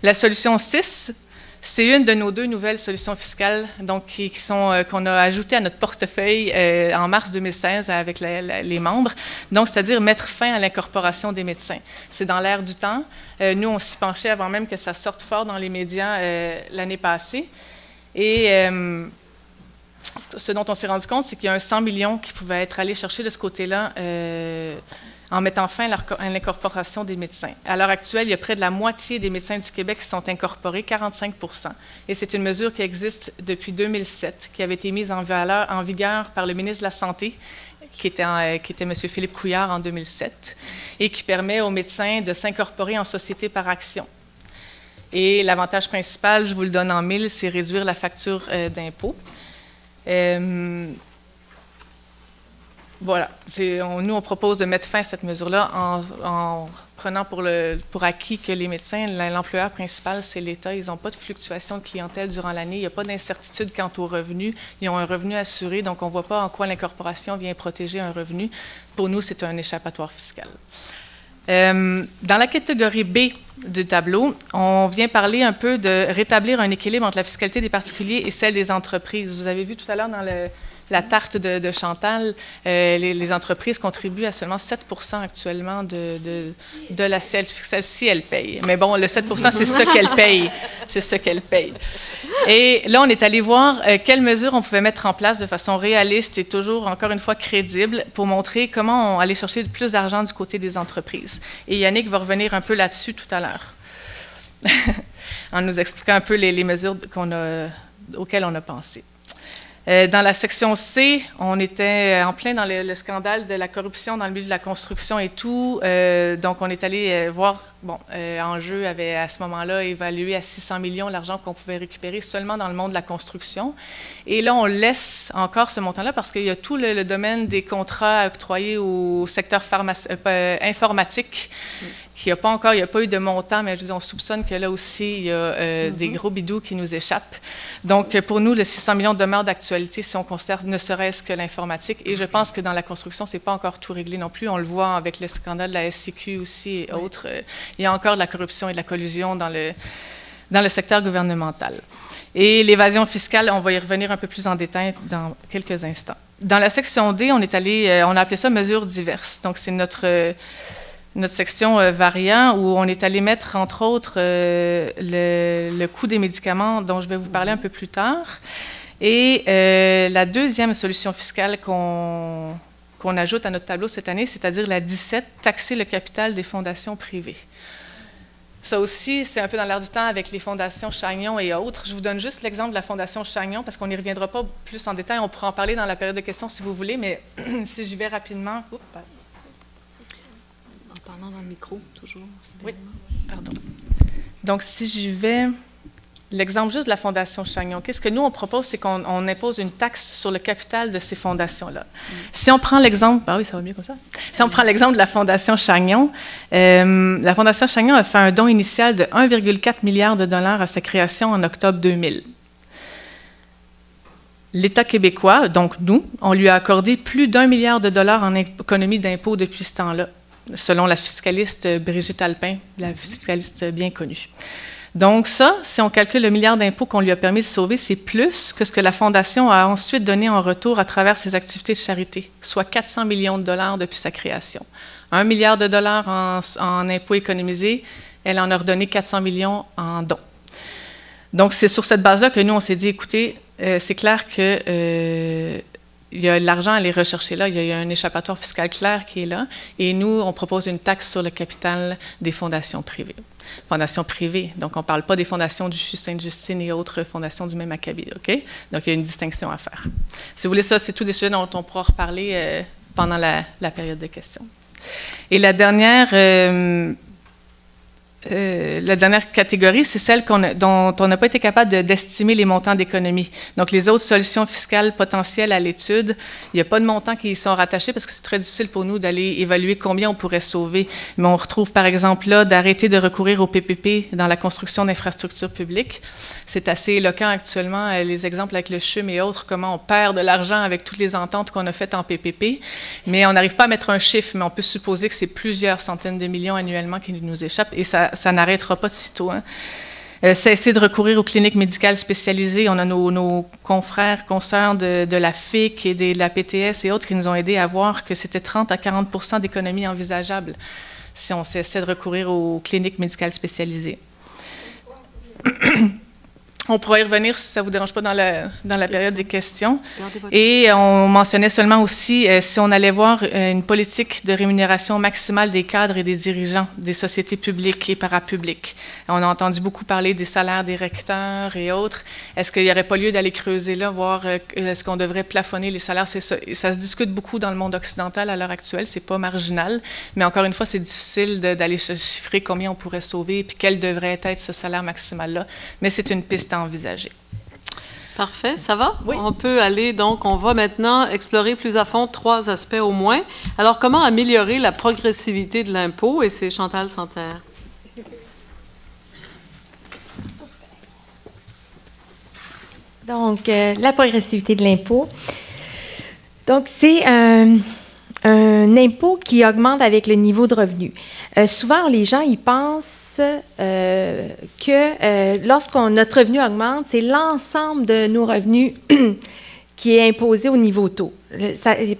La solution 6, c'est une de nos 2 nouvelles solutions fiscales donc, qu'on a ajoutées à notre portefeuille en mars 2016 avec les membres. Donc, c'est-à-dire mettre fin à l'incorporation des médecins. C'est dans l'air du temps. Nous, on s'y penchait avant même que ça sorte fort dans les médias l'année passée. Et ce dont on s'est rendu compte, c'est qu'il y a un 100 millions qui pouvait être allé chercher de ce côté-là en mettant fin à l'incorporation des médecins. À l'heure actuelle, il y a près de la moitié des médecins du Québec qui sont incorporés, 45 %. Et c'est une mesure qui existe depuis 2007, qui avait été mise en vigueur par le ministre de la Santé, qui était M. Philippe Couillard en 2007, et qui permet aux médecins de s'incorporer en société par action. Et l'avantage principal, je vous le donne en 1000, c'est réduire la facture d'impôt. Voilà. Nous, on propose de mettre fin à cette mesure-là en prenant pour acquis que les médecins, l'employeur principal, c'est l'État. Ils n'ont pas de fluctuation de clientèle durant l'année. Il n'y a pas d'incertitude quant aux revenus. Ils ont un revenu assuré, donc on ne voit pas en quoi l'incorporation vient protéger un revenu. Pour nous, c'est un échappatoire fiscal. Dans la catégorie B du tableau, on vient parler un peu de rétablir un équilibre entre la fiscalité des particuliers et celle des entreprises. Vous avez vu tout à l'heure dans la tarte de Chantal, les entreprises contribuent à seulement 7 actuellement de l'assiette fiscale si elles payent. Mais bon, le 7 c'est ce qu'elles payent. C'est ce qu'elles payent. Et là, on est allé voir quelles mesures on pouvait mettre en place de façon réaliste et toujours, encore une fois, crédible pour montrer comment on allait chercher plus d'argent du côté des entreprises. Et Yannick va revenir un peu là-dessus tout à l'heure, en nous expliquant un peu les mesures auxquelles on a pensé. Dans la section C, on était en plein dans le scandale de la corruption dans le milieu de la construction et tout. Donc, on est allé voir, Enjeu avait à ce moment-là évalué à 600 millions l'argent qu'on pouvait récupérer seulement dans le monde de la construction. Et là, on laisse encore ce montant-là parce qu'il y a tout le domaine des contrats octroyés au secteur informatique. Il n'y a pas eu de montant, mais je veux dire, on soupçonne que là aussi, il y a des gros bidous qui nous échappent. Donc, pour nous, le 600 millions demeure d'actualité si on considère ne serait-ce que l'informatique. Et je pense que dans la construction, ce n'est pas encore tout réglé non plus. On le voit avec le scandale de la SCQ aussi et autres. Il y a encore de la corruption et de la collusion dans le secteur gouvernemental. Et l'évasion fiscale, on va y revenir un peu plus en détail dans quelques instants. Dans la section D, on a appelé ça « mesures diverses ». Donc, c'est notre section variant, où on est allé mettre, entre autres, le coût des médicaments, dont je vais vous parler un peu plus tard. Et la deuxième solution fiscale qu'on ajoute à notre tableau cette année, c'est-à-dire la 17, taxer le capital des fondations privées. Ça aussi, c'est un peu dans l'air du temps avec les fondations Chagnon et autres. Je vous donne juste l'exemple de la fondation Chagnon, parce qu'on n'y reviendra pas plus en détail. On pourra en parler dans la période de questions si vous voulez, mais si j'y vais rapidement... Parlant dans le micro, toujours. Oui, pardon. Donc, si j'y vais, l'exemple juste de la Fondation Chagnon, qu'est-ce que nous, on propose, c'est qu'on impose une taxe sur le capital de ces fondations-là. Si on prend l'exemple, oui, ça va mieux comme ça. Si on prend l'exemple de la Fondation Chagnon, la Fondation Chagnon a fait un don initial de 1,4 milliard de dollars à sa création en octobre 2000. L'État québécois, donc nous, on lui a accordé plus d'1 milliard de dollars en économie d'impôts depuis ce temps-là, selon la fiscaliste Brigitte Alpin, la fiscaliste bien connue. Donc ça, si on calcule le milliard d'impôts qu'on lui a permis de sauver, c'est plus que ce que la Fondation a ensuite donné en retour à travers ses activités de charité, soit 400 millions de dollars depuis sa création. 1 milliard de dollars en impôts économisés, elle en a redonné 400 millions en dons. Donc c'est sur cette base-là que nous, on s'est dit, écoutez, c'est clair que... il y a l'argent à aller rechercher là, il y a un échappatoire fiscal clair qui est là, et nous, on propose une taxe sur le capital des fondations privées. Fondations privées, donc on ne parle pas des fondations du CHU Sainte-Justine et autres fondations du même acabit, OK? Donc il y a une distinction à faire. Si vous voulez ça, c'est tous des sujets dont on pourra reparler pendant la période de questions. Et la dernière catégorie, c'est celle dont on n'a pas été capable d'estimer les montants d'économie. Donc, les autres solutions fiscales potentielles à l'étude, il n'y a pas de montants qui y sont rattachés parce que c'est très difficile pour nous d'aller évaluer combien on pourrait sauver. Mais on retrouve, par exemple, là, d'arrêter de recourir au PPP dans la construction d'infrastructures publiques. C'est assez éloquent actuellement, les exemples avec le CHUM et autres, comment on perd de l'argent avec toutes les ententes qu'on a faites en PPP. Mais on n'arrive pas à mettre un chiffre, mais on peut supposer que c'est plusieurs centaines de millions annuellement qui nous échappent. Et ça n'arrêtera pas de sitôt. Hein. Cesser de recourir aux cliniques médicales spécialisées. On a nos confrères, consoeurs de la FIC et de la PTS et autres qui nous ont aidés à voir que c'était 30 à 40 d'économies envisageables si on cessait de recourir aux cliniques médicales spécialisées. On pourra y revenir si ça ne vous dérange pas dans la période des questions. Et on mentionnait seulement aussi si on allait voir une politique de rémunération maximale des cadres et des dirigeants des sociétés publiques et parapubliques. On a entendu beaucoup parler des salaires des recteurs et autres. Est-ce qu'il n'y aurait pas lieu d'aller creuser là, voir est-ce qu'on devrait plafonner les salaires? Ça se discute beaucoup dans le monde occidental à l'heure actuelle, c'est pas marginal, mais encore une fois, c'est difficile d'aller chiffrer combien on pourrait sauver et puis quel devrait être ce salaire maximal-là. Mais c'est une piste envisagé. Parfait, ça va? Oui. On peut aller, donc, on va maintenant explorer plus à fond 3 aspects au moins. Alors, comment améliorer la progressivité de l'impôt? Et c'est Chantal Santerre. Donc, la progressivité de l'impôt. Donc, c'est un impôt qui augmente avec le niveau de revenu. Souvent, les gens, ils pensent que notre revenu augmente, c'est l'ensemble de nos revenus qui est imposé au niveau taux.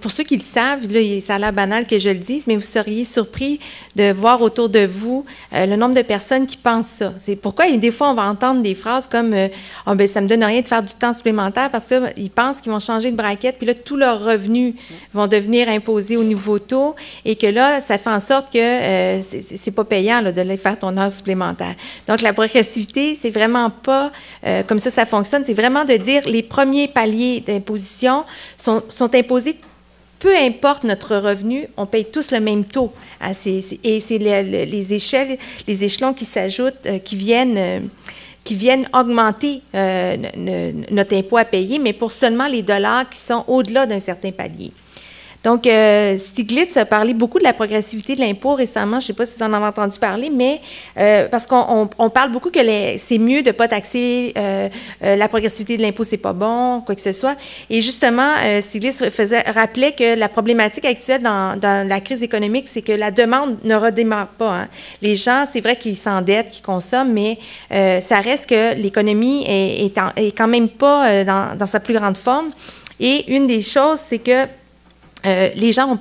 Pour ceux qui le savent, là, ça a l'air banal que je le dise, mais vous seriez surpris de voir autour de vous le nombre de personnes qui pensent ça. C'est pourquoi des fois, on va entendre des phrases comme oh, ben, ça me donne rien de faire du temps supplémentaire parce qu'ils pensent qu'ils vont changer de braquette, puis là, tous leurs revenus vont devenir imposés au nouveau taux et que là, ça fait en sorte que c'est pas payant là, de les faire ton heure supplémentaire. Donc, la progressivité, c'est vraiment pas comme ça fonctionne. C'est vraiment de dire les premiers paliers d'imposition sont imposés, peu importe notre revenu, on paye tous le même taux. Et c'est les échelons qui s'ajoutent, qui viennent augmenter notre impôt à payer, mais pour seulement les dollars qui sont au-delà d'un certain palier. Donc, Stiglitz a parlé beaucoup de la progressivité de l'impôt récemment. Je ne sais pas si vous en avez entendu parler, mais parce qu'on parle beaucoup que c'est mieux de ne pas taxer la progressivité de l'impôt, c'est pas bon, quoi que ce soit. Et justement, Stiglitz rappelait que la problématique actuelle dans la crise économique, c'est que la demande ne redémarre pas. Hein. Les gens, c'est vrai qu'ils s'endettent, qu'ils consomment, mais ça reste que l'économie est quand même pas dans sa plus grande forme. Et une des choses, c'est que les gens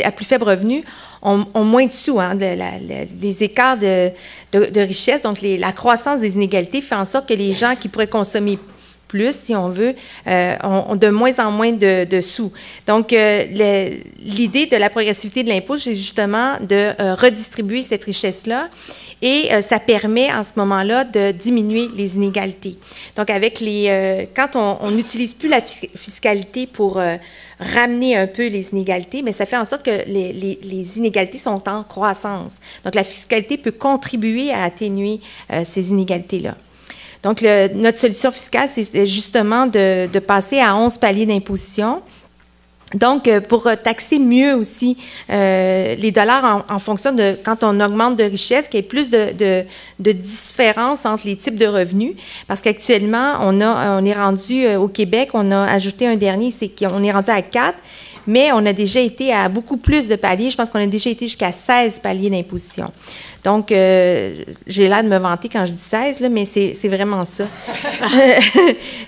à plus faible revenu ont moins de sous. Hein, les écarts de richesse, donc la croissance des inégalités fait en sorte que les gens qui pourraient consommer plus, si on veut, ont de moins en moins de sous. Donc, l'idée de la progressivité de l'impôt, c'est justement de redistribuer cette richesse-là. Et ça permet, en ce moment-là, de diminuer les inégalités. Donc, quand on n'utilise plus la fiscalité pour ramener un peu les inégalités, mais ça fait en sorte que les inégalités sont en croissance. Donc, la fiscalité peut contribuer à atténuer ces inégalités-là. Donc, notre solution fiscale, c'est justement de passer à 11 paliers d'imposition. Donc, pour taxer mieux aussi les dollars en fonction de quand on augmente de richesse, qu'il y ait plus de différence entre les types de revenus. Parce qu'actuellement, on est rendu au Québec, on a ajouté un dernier, c'est qu'on est rendu à 4, mais on a déjà été à beaucoup plus de paliers. Je pense qu'on a déjà été jusqu'à 16 paliers d'imposition. Donc, j'ai l'air de me vanter quand je dis 16, là, mais c'est vraiment ça.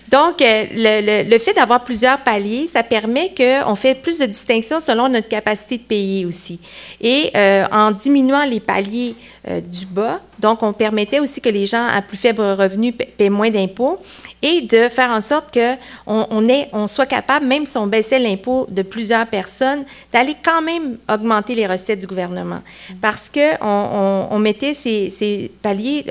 Donc, le fait d'avoir plusieurs paliers, ça permet qu'on fait plus de distinctions selon notre capacité de payer aussi. Et en diminuant les paliers du bas, donc on permettait aussi que les gens à plus faible revenu paient moins d'impôts et de faire en sorte qu'on soit capable, même si on baissait l'impôt de plusieurs personnes, d'aller quand même augmenter les recettes du gouvernement. Parce qu'on mettait ces paliers,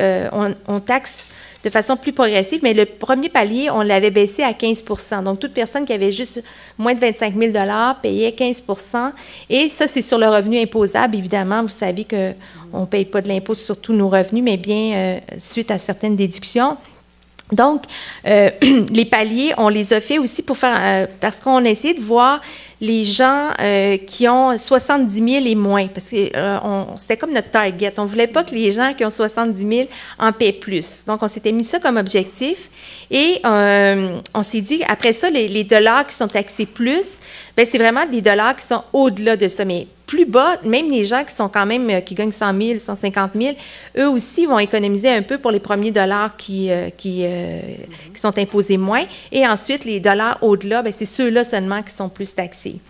on taxe de façon plus progressive, mais le premier palier, on l'avait baissé à 15 %. Donc, toute personne qui avait juste moins de 25 000 $ payait 15 %. Et ça, c'est sur le revenu imposable. Évidemment, vous savez qu'on ne paye pas de l'impôt sur tous nos revenus, mais bien suite à certaines déductions. Donc, les paliers, on les a fait aussi pour faire, parce qu'on a essayé de voir les gens qui ont 70 000 et moins, parce que c'était comme notre target. On ne voulait pas que les gens qui ont 70 000 en paient plus. Donc, on s'était mis ça comme objectif et on s'est dit, après ça, les dollars qui sont taxés plus, bien, c'est vraiment des dollars qui sont au-delà de ça. Mais plus bas, même les gens qui sont quand même, qui gagnent 100 000, 150 000, eux aussi vont économiser un peu pour les premiers dollars qui sont imposés moins. Et ensuite, les dollars au-delà, bien, c'est ceux-là seulement qui sont plus taxés.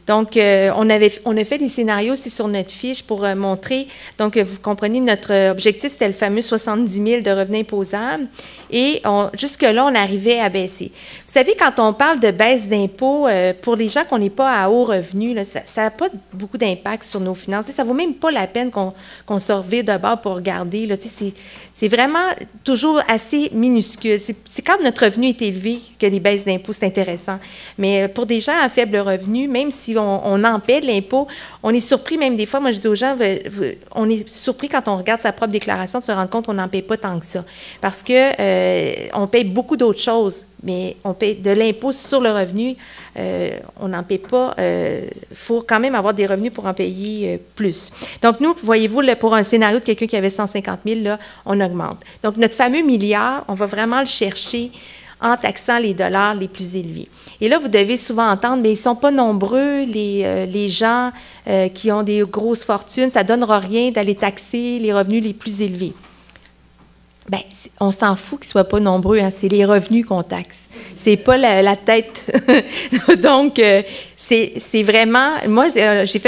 Donc, on a fait des scénarios aussi sur notre fiche pour montrer, donc vous comprenez, notre objectif, c'était le fameux 70 000 de revenus imposables. Et jusque-là, on arrivait à baisser. Vous savez, quand on parle de baisse d'impôts, pour les gens qu'on n'est pas à haut revenu, là, ça n'a pas beaucoup d'impact sur nos finances. Ça ne vaut même pas la peine qu'on se revire de bord pour regarder. C'est vraiment toujours assez minuscule. C'est quand notre revenu est élevé que les baisses d'impôts, c'est intéressant. Mais pour des gens à faible revenu, même si on en paie de l'impôt. On est surpris même des fois, moi je dis aux gens, on est surpris quand on regarde sa propre déclaration de se rendre compte qu'on n'en paie pas tant que ça. Parce que on paye beaucoup d'autres choses, mais on paye de l'impôt sur le revenu, on n'en paie pas. Il faut quand même avoir des revenus pour en payer plus. Donc nous, voyez-vous, pour un scénario de quelqu'un qui avait 150 000, là, on augmente. Donc notre fameux milliard, on va vraiment le chercher en taxant les dollars les plus élevés. Et là, vous devez souvent entendre, mais ils ne sont pas nombreux, les gens qui ont des grosses fortunes, ça ne donnera rien d'aller taxer les revenus les plus élevés. Bien, on s'en fout qu'ils ne soient pas nombreux, hein, c'est les revenus qu'on taxe. C'est pas la tête. Donc, c'est vraiment... Moi, j'ai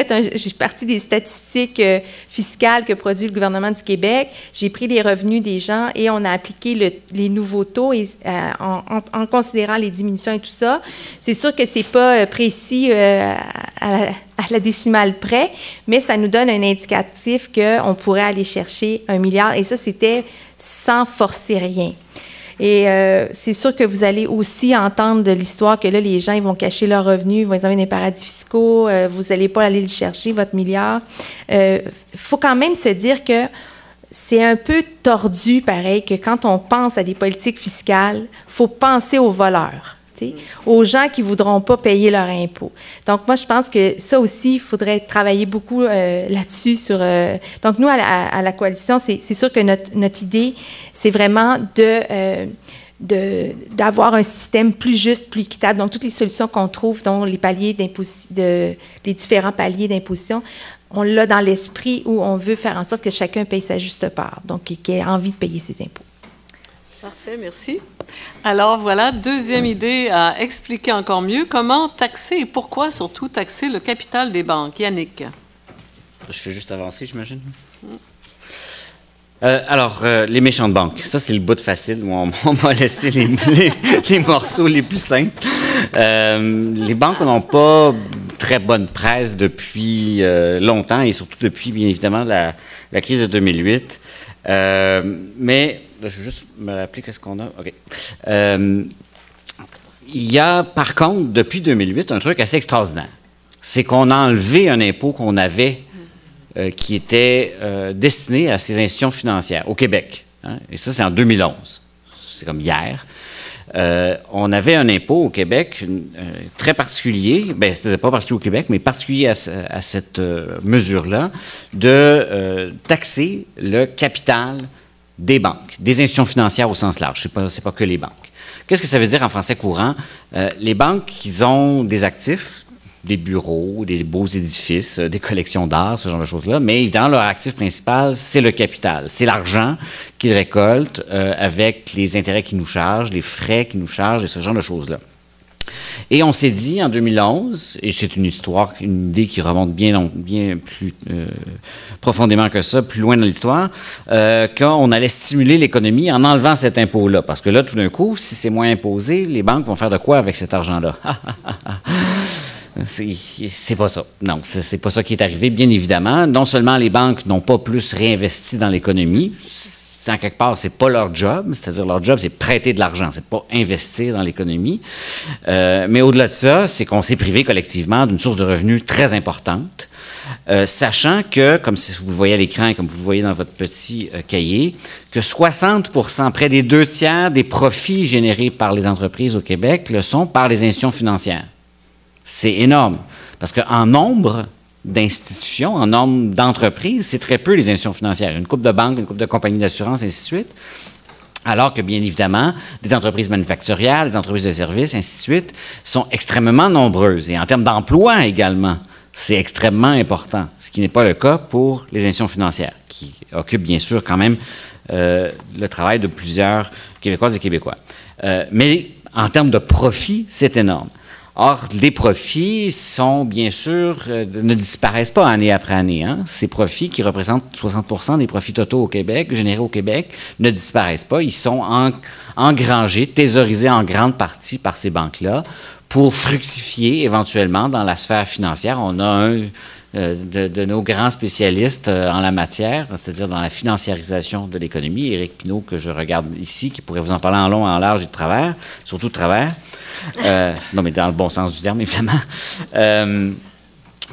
parti des statistiques fiscales que produit le gouvernement du Québec. J'ai pris les revenus des gens et on a appliqué les nouveaux taux en considérant les diminutions et tout ça. C'est sûr que c'est pas précis à la décimale près, mais ça nous donne un indicatif qu'on pourrait aller chercher 1 milliard. Et ça, c'était sans forcer rien. Et c'est sûr que vous allez aussi entendre de l'histoire que là, les gens, ils vont cacher leurs revenus, ils vont les envoyer dans les paradis fiscaux, vous n'allez pas aller le chercher, votre milliard. Faut quand même se dire que c'est un peu tordu, pareil, que quand on pense à des politiques fiscales, il faut penser aux voleurs. Aux gens qui ne voudront pas payer leur impôt. Donc, moi, je pense que ça aussi, il faudrait travailler beaucoup là-dessus. Donc, nous, à la coalition, c'est sûr que notre idée, c'est vraiment d'avoir un système plus juste, plus équitable. Donc, toutes les solutions qu'on trouve, dont les paliers les différents paliers d'imposition, on l'a dans l'esprit où on veut faire en sorte que chacun paye sa juste part, donc qu'il ait envie de payer ses impôts. Parfait, merci. Alors voilà, deuxième idée à expliquer encore mieux, comment taxer et pourquoi surtout taxer le capital des banques. Yannick. Je fais juste avancer, j'imagine. Les méchantes banques, ça c'est le bout de facile où on m'a laissé les morceaux les plus simples. Les banques n'ont pas très bonne presse depuis longtemps et surtout depuis, bien évidemment, la crise de 2008. Mais là, je vais juste me rappeler qu'est-ce qu'on a. OK. Il y a, par contre, depuis 2008, un truc assez extraordinaire. C'est qu'on a enlevé un impôt qu'on avait qui était destiné à ces institutions financières au Québec. Hein? Et ça, c'est en 2011. C'est comme hier. On avait un impôt au Québec très particulier, bien, c'était pas particulier au Québec, mais particulier à cette mesure-là, de taxer le capital des banques, des institutions financières au sens large. C'est pas que les banques. Qu'est-ce que ça veut dire en français courant? Les banques, ils ont des actifs, des bureaux, des beaux édifices, des collections d'art, ce genre de choses-là, mais évidemment, leur actif principal, c'est le capital. C'est l'argent qu'ils récoltent avec les intérêts qu'ils nous chargent, les frais qu'ils nous chargent et ce genre de choses-là. Et on s'est dit en 2011, et c'est une idée qui remonte bien plus profondément que ça, plus loin dans l'histoire, qu'on allait stimuler l'économie en enlevant cet impôt-là. Parce que là, tout d'un coup, si c'est moins imposé, les banques vont faire de quoi avec cet argent-là? C'est pas ça. Non, c'est pas ça qui est arrivé, bien évidemment. Non seulement les banques n'ont pas plus réinvesti dans l'économie, en quelque part, c'est pas leur job, c'est-à-dire leur job, c'est prêter de l'argent, c'est pas investir dans l'économie. Mais au-delà de ça, c'est qu'on s'est privé collectivement d'une source de revenus très importante, sachant que, comme vous le voyez à l'écran et comme vous le voyez dans votre petit cahier, que 60%, près des 2/3 des profits générés par les entreprises au Québec le sont par les institutions financières. C'est énorme, parce qu'en nombre d'institutions, en nombre d'entreprises, c'est très peu les institutions financières. Une couple de banques, une couple de compagnies d'assurance, ainsi de suite. Alors que, bien évidemment, des entreprises manufacturières, des entreprises de services, ainsi de suite, sont extrêmement nombreuses. Et en termes d'emploi également, c'est extrêmement important, ce qui n'est pas le cas pour les institutions financières, qui occupent bien sûr quand même le travail de plusieurs Québécoises et Québécois. Mais en termes de profit, c'est énorme. Or, les profits sont, bien sûr, ne disparaissent pas année après année. Hein? Ces profits, qui représentent 60% des profits totaux au Québec, générés au Québec, ne disparaissent pas. Ils sont engrangés, thésaurisés en grande partie par ces banques-là pour fructifier éventuellement dans la sphère financière. On a un de nos grands spécialistes en la matière, c'est-à-dire dans la financiarisation de l'économie, Éric Pinault, que je regarde ici, qui pourrait vous en parler en long, en large et de travers, surtout de travers. Non, mais dans le bon sens du terme, évidemment.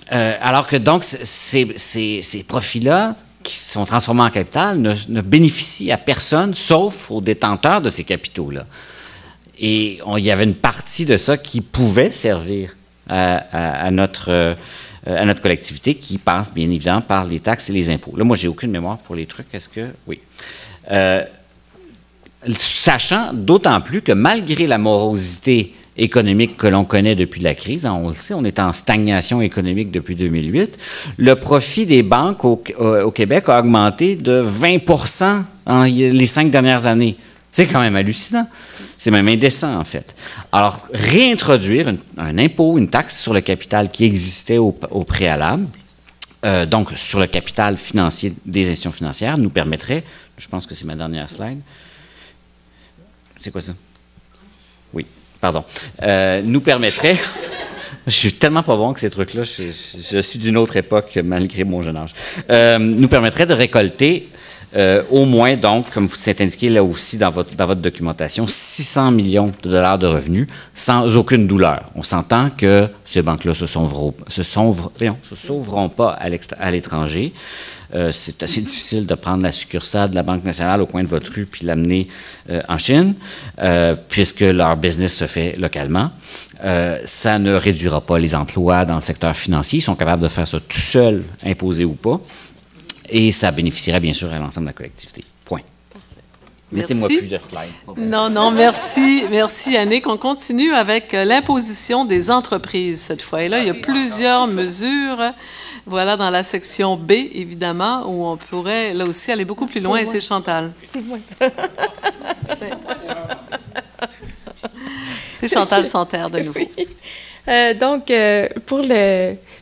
Alors que donc, ces profits-là, qui sont transformés en capital, ne bénéficient à personne, sauf aux détenteurs de ces capitaux-là. Et il y avait une partie de ça qui pouvait servir à notre collectivité, qui passe bien évidemment par les taxes et les impôts. Là, moi, j'ai aucune mémoire pour les trucs. Est-ce que... Oui. Sachant d'autant plus que malgré la morosité économique que l'on connaît depuis la crise, on le sait, on est en stagnation économique depuis 2008, le profit des banques au Québec a augmenté de 20% en les 5 dernières années. C'est quand même hallucinant. C'est même indécent, en fait. Alors, réintroduire un impôt, une taxe sur le capital qui existait au préalable, donc sur le capital financier des institutions financières, nous permettrait, je pense que c'est ma dernière slide. C'est quoi ça? Oui, pardon. Nous permettrait... Je suis tellement pas bon que ces trucs-là, je suis d'une autre époque malgré mon jeune âge. Nous permettrait de récolter au moins, donc, comme c'est indiqué là aussi dans votre documentation, 600 millions de dollars de revenus sans aucune douleur. On s'entend que ces banques-là se sauveront pas à l'étranger. C'est assez difficile de prendre la succursale de la Banque nationale au coin de votre rue puis l'amener en Chine, puisque leur business se fait localement. Ça ne réduira pas les emplois dans le secteur financier. Ils sont capables de faire ça tout seuls, imposés ou pas. Et ça bénéficierait bien sûr à l'ensemble de la collectivité. Point. Mettez-moi plus de slides. Non, merci. Merci, Yannick. On continue avec l'imposition des entreprises cette fois. Et là, il y a plusieurs mesures. Voilà, dans la section B, évidemment, où on pourrait, là aussi, aller beaucoup plus loin. Et c'est Chantal. C'est moi, ça. C'est Chantal Santerre, de nouveau. Oui. Donc,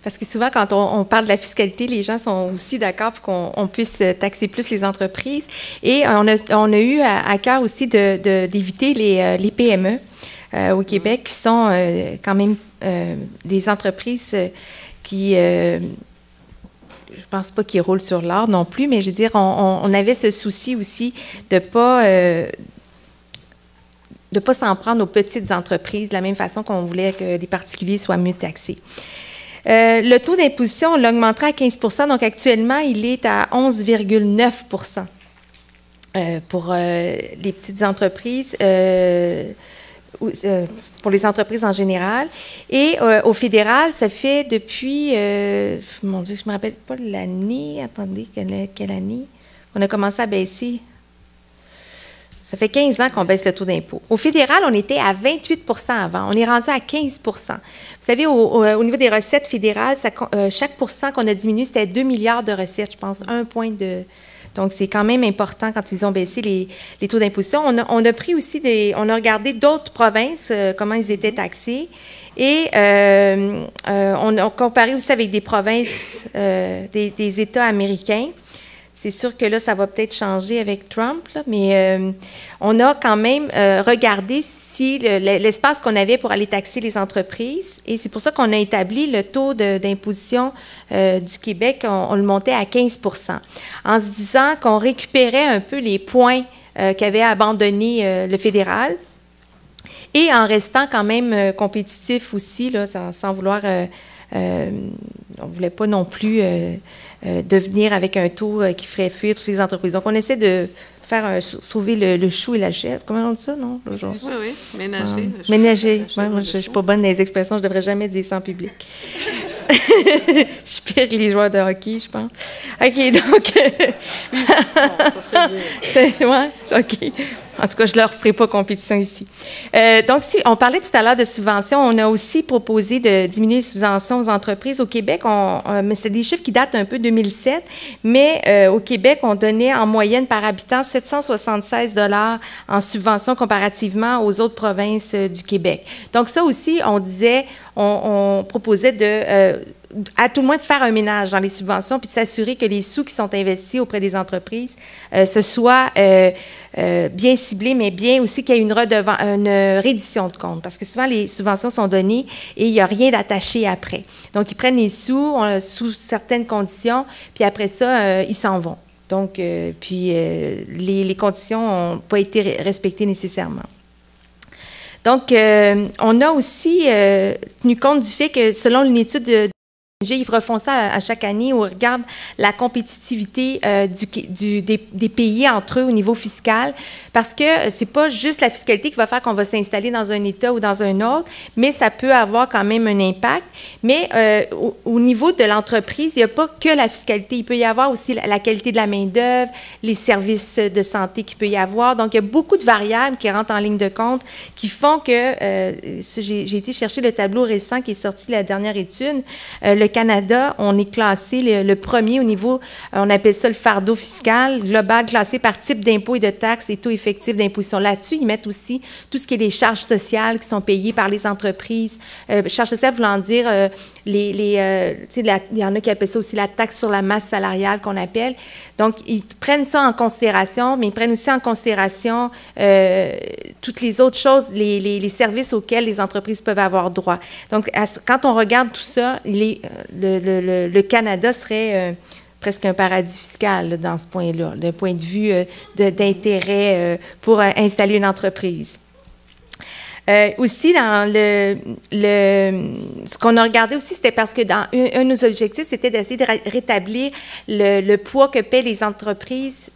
parce que souvent, quand on parle de la fiscalité, les gens sont aussi d'accord pour qu'on puisse taxer plus les entreprises. Et on a eu à cœur aussi d'éviter les PME au Québec, qui sont quand même des entreprises qui... je pense pas qu'ils roulent sur l'or non plus, mais je veux dire, on avait ce souci aussi de pas s'en prendre aux petites entreprises de la même façon qu'on voulait que les particuliers soient mieux taxés. Le taux d'imposition, on l'augmentera à 15 %, donc actuellement, il est à 11,9 % pour les petites entreprises, pour les entreprises en général. Et au fédéral, ça fait depuis, mon Dieu, je ne me rappelle pas l'année, attendez, quelle année? On a commencé à baisser. Ça fait 15 ans qu'on baisse le taux d'impôt. Au fédéral, on était à 28 % avant. On est rendu à 15 %. Vous savez, au niveau des recettes fédérales, chaque % qu'on a diminué, c'était 2 milliards de recettes, je pense, 1 point de... Donc, c'est quand même important quand ils ont baissé les taux d'imposition. On a pris aussi on a regardé d'autres provinces, comment ils étaient taxés. Et on a comparé aussi avec des provinces, des États américains. C'est sûr que là, ça va peut-être changer avec Trump, là, mais on a quand même regardé si l'espace qu'on avait pour aller taxer les entreprises, et c'est pour ça qu'on a établi le taux d'imposition du Québec, on le montait à 15 % en se disant qu'on récupérait un peu les points qu'avait abandonné le fédéral, et en restant quand même compétitif aussi, là, sans vouloir... on ne voulait pas non plus devenir avec un taux qui ferait fuir toutes les entreprises. Donc, on essaie de sauver le chou et la chèvre. Comment on dit ça, non? Oui, ménager. Ménager. Ouais, moi, je ne suis pas bonne dans les expressions. Je ne devrais jamais dire ça en public. Je suis pire que les joueurs de hockey, je pense. OK, donc... ça serait dur. Ouais, OK. En tout cas, je ne leur ferai pas compétition ici. Donc, si on parlait tout à l'heure de subventions, on a aussi proposé de diminuer les subventions aux entreprises. Au Québec, mais c'est des chiffres qui datent un peu de 2007, mais au Québec, on donnait en moyenne par habitant 776 $ en subventions comparativement aux autres provinces du Québec. Donc, ça aussi, on disait, on proposait à tout le moins de faire un ménage dans les subventions puis de s'assurer que les sous qui sont investis auprès des entreprises, ce soit bien ciblé, mais bien aussi qu'il y ait une reddition de compte. Parce que souvent, les subventions sont données et il n'y a rien d'attaché après. Donc, ils prennent les sous sous certaines conditions, puis après ça, ils s'en vont. Donc, les conditions n'ont pas été respectées nécessairement. Donc, on a aussi tenu compte du fait que selon une étude Ils refont ça à chaque année où ils regardent la compétitivité des pays entre eux au niveau fiscal, parce que c'est pas juste la fiscalité qui va faire qu'on va s'installer dans un État ou dans un autre, mais ça peut avoir quand même un impact. Mais au niveau de l'entreprise, il n'y a pas que la fiscalité. Il peut y avoir aussi la qualité de la main-d'œuvre, les services de santé qu'il peut y avoir. Donc, il y a beaucoup de variables qui rentrent en ligne de compte qui font que, j'ai été chercher le tableau récent qui est sorti, la dernière étude, le Canada, on est classé le premier au niveau, on appelle ça le fardeau fiscal global, classé par type d'impôt et de taxes et taux effectif d'imposition. Là-dessus, ils mettent aussi tout ce qui est les charges sociales qui sont payées par les entreprises. Charges sociales voulant dire, il y en a qui appellent ça aussi la taxe sur la masse salariale qu'on appelle. Donc, ils prennent ça en considération, mais ils prennent aussi en considération toutes les autres choses, les services auxquels les entreprises peuvent avoir droit. Donc, quand on regarde tout ça, le Canada serait presque un paradis fiscal là, dans ce point-là, d'un point de vue d'intérêt pour installer une entreprise. Aussi, dans ce qu'on a regardé aussi, c'était parce que dans un de nos objectifs, c'était d'essayer de rétablir le poids que paient les entreprises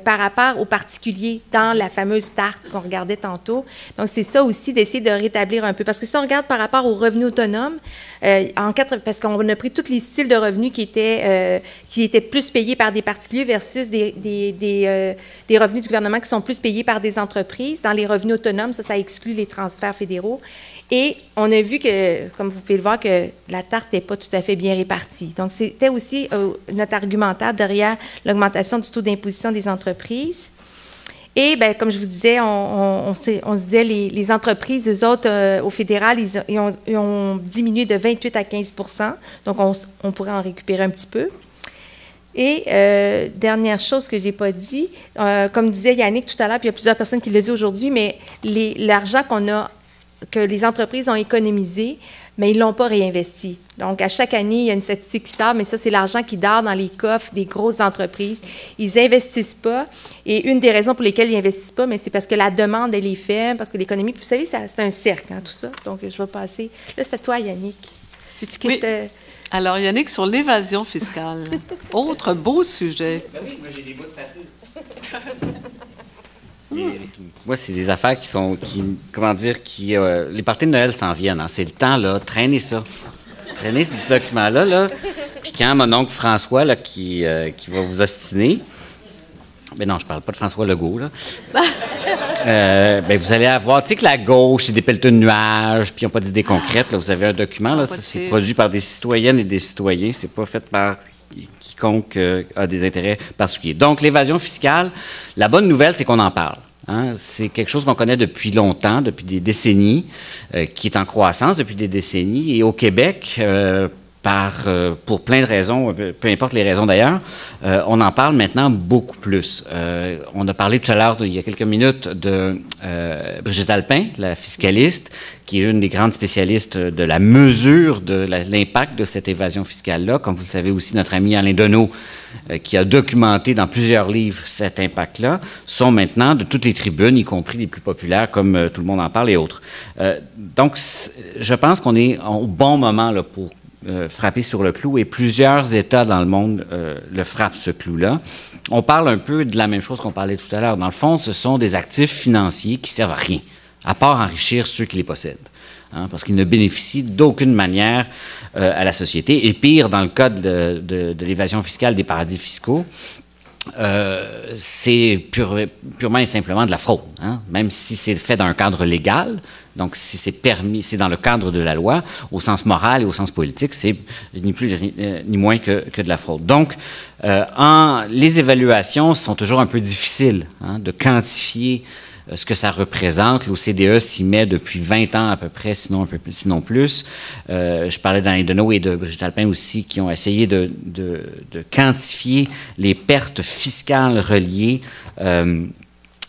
par rapport aux particuliers dans la fameuse tarte qu'on regardait tantôt. Donc, c'est ça aussi d'essayer de rétablir un peu. Parce que si on regarde par rapport aux revenus autonomes, parce qu'on a pris tous les styles de revenus qui étaient plus payés par des particuliers versus des revenus du gouvernement qui sont plus payés par des entreprises. Dans les revenus autonomes, ça exclut les transferts fédéraux. Et on a vu que, comme vous pouvez le voir, que la tarte n'est pas tout à fait bien répartie. Donc, c'était aussi notre argumentaire derrière l'augmentation du taux d'imposition des entreprises. Et, bien, comme je vous disais, on se disait, les entreprises, eux autres, au fédéral, ils ont diminué de 28 à 15 %. Donc, on pourrait en récupérer un petit peu. Et dernière chose que je n'ai pas dit, comme disait Yannick tout à l'heure, puis il y a plusieurs personnes qui le disent aujourd'hui, mais l'argent que les entreprises ont économisé, mais ils ne l'ont pas réinvesti. Donc, à chaque année, il y a une statistique qui sort, mais ça, c'est l'argent qui dort dans les coffres des grosses entreprises. Ils n'investissent pas. Et une des raisons pour lesquelles ils n'investissent pas, mais c'est parce que la demande, elle est faible, parce que l'économie, vous savez, c'est un cercle, hein, tout ça. Donc, je vais passer. Là, c'est à toi, Yannick. Oui. Alors, Yannick, sur l'évasion fiscale, autre beau sujet. Ben oui, moi, j'ai des bouts faciles. Moi, c'est des affaires les parties de Noël s'en viennent. Hein. C'est le temps, là, traîner ça. Traîner ce document-là, là. Puis quand mon oncle François, là, qui va vous ostiner, ben non, je parle pas de François Legault, là. Ben vous allez avoir, tu sais que la gauche, c'est des pelleteux de nuages, puis ils n'ont pas d'idées concrètes. Là. Vous avez un document, là, c'est produit par des citoyennes et des citoyens. C'est pas fait par quiconque a des intérêts particuliers. Donc, l'évasion fiscale, la bonne nouvelle, c'est qu'on en parle. Hein? C'est quelque chose qu'on connaît depuis longtemps, depuis des décennies, qui est en croissance depuis des décennies. Et au Québec, pour plein de raisons, peu importe les raisons d'ailleurs, on en parle maintenant beaucoup plus. On a parlé tout à l'heure, il y a quelques minutes, de Brigitte Alpin, la fiscaliste, qui est une des grandes spécialistes de la mesure de l'impact de cette évasion fiscale-là. Comme vous le savez aussi, notre ami Alain Deneau, qui a documenté dans plusieurs livres cet impact-là, sont maintenant de toutes les tribunes, y compris les plus populaires, comme Tout le monde en parle et autres. Donc, je pense qu'on est au bon moment là, pour frapper sur le clou, et plusieurs États dans le monde le frappent, ce clou-là. On parle un peu de la même chose qu'on parlait tout à l'heure. Dans le fond, ce sont des actifs financiers qui servent à rien, à part enrichir ceux qui les possèdent, hein, parce qu'ils ne bénéficient d'aucune manière à la société. Et pire, dans le cas de l'évasion fiscale des paradis fiscaux, c'est purement et simplement de la fraude, hein, même si c'est fait dans un cadre légal. Donc, si c'est permis, c'est dans le cadre de la loi, au sens moral et au sens politique, c'est ni plus ni moins que de la fraude. Donc, les évaluations sont toujours un peu difficiles, hein, de quantifier ce que ça représente. L'OCDE s'y met depuis 20 ans à peu près, sinon plus. Je parlais d'Alain Deneau et de Brigitte Alpin aussi, qui ont essayé de quantifier les pertes fiscales reliées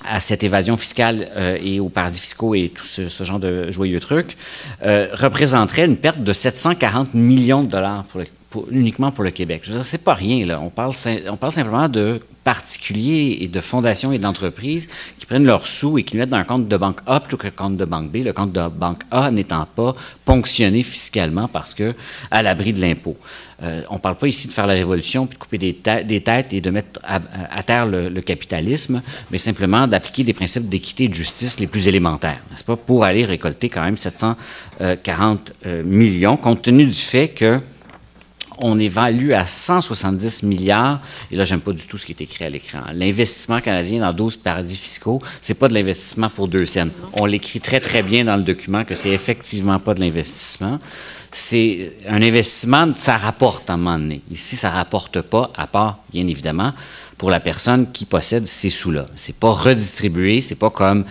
à cette évasion fiscale et aux paradis fiscaux et tout ce genre de joyeux trucs, représenterait une perte de 740 millions de dollars uniquement pour le Québec. Je veux dire, c'est pas rien, là. On parle simplement de particuliers et de fondations et d'entreprises qui prennent leurs sous et qui les mettent dans un compte de banque A plutôt que le compte de banque B, le compte de banque A n'étant pas ponctionné fiscalement parce que à l'abri de l'impôt. On ne parle pas ici de faire la révolution puis de couper des têtes et de mettre à terre le capitalisme, mais simplement d'appliquer des principes d'équité et de justice les plus élémentaires, n'est-ce pas, pour aller récolter quand même 740 millions, compte tenu du fait que on évalue à 170 milliards, et là, j'aime pas du tout ce qui est écrit à l'écran. L'investissement canadien dans 12 paradis fiscaux, c'est pas de l'investissement pour 2 cents. On l'écrit très, très bien dans le document que c'est effectivement pas de l'investissement. C'est un investissement, ça rapporte à un moment donné. Ici, ça rapporte pas, à part, bien évidemment, pour la personne qui possède ces sous-là. C'est pas redistribué, c'est pas comme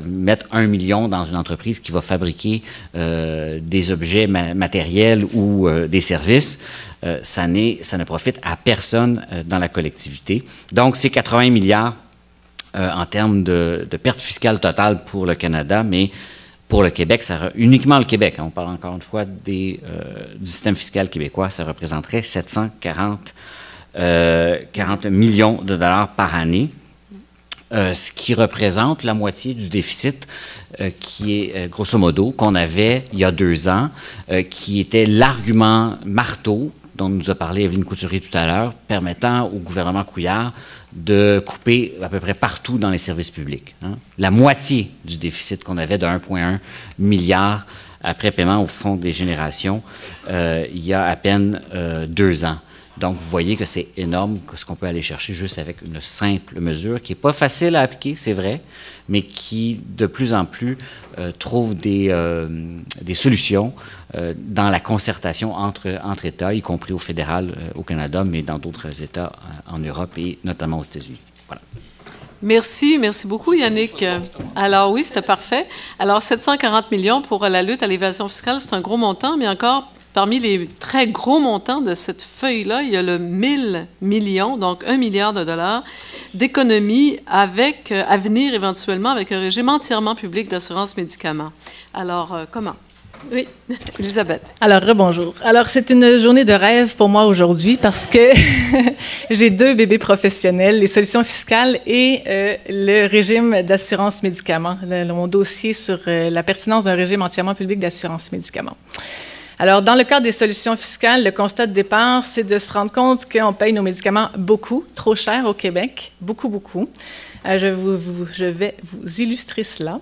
mettre 1 million dans une entreprise qui va fabriquer des objets matériels ou des services. Ça ne profite à personne dans la collectivité. Donc, c'est 80 milliards en termes de pertes fiscales totales pour le Canada, mais pour le Québec, uniquement le Québec, on parle encore une fois du système fiscal québécois, ça représenterait 740 millions de dollars par année, ce qui représente la moitié du déficit qui est, grosso modo, qu'on avait il y a 2 ans, qui était l'argument marteau dont nous a parlé Evelyne Couturier tout à l'heure, permettant au gouvernement Couillard de couper à peu près partout dans les services publics. Hein. La moitié du déficit qu'on avait de 1,1 milliard après paiement au Fonds des générations il y a à peine 2 ans. Donc, vous voyez que c'est énorme ce qu'on peut aller chercher juste avec une simple mesure qui n'est pas facile à appliquer, c'est vrai, mais qui, de plus en plus, trouve des solutions dans la concertation entre États, y compris au fédéral au Canada, mais dans d'autres États en Europe et notamment aux États-Unis. Voilà. Merci beaucoup Yannick. Alors oui, c'était parfait. Alors 740 millions pour la lutte à l'évasion fiscale, c'est un gros montant, mais encore parmi les très gros montants de cette feuille-là, il y a le 1000 millions, donc 1 milliard de dollars d'économies à venir éventuellement avec un régime entièrement public d'assurance médicaments. Alors, comment? Oui, Elisabeth. Alors, rebonjour. Alors, c'est une journée de rêve pour moi aujourd'hui parce que j'ai 2 bébés professionnels, les solutions fiscales et le régime d'assurance médicaments, mon dossier sur la pertinence d'un régime entièrement public d'assurance médicaments. Alors, dans le cadre des solutions fiscales, le constat de départ, c'est de se rendre compte qu'on paye nos médicaments beaucoup, trop cher au Québec, beaucoup. Je vais vous illustrer cela.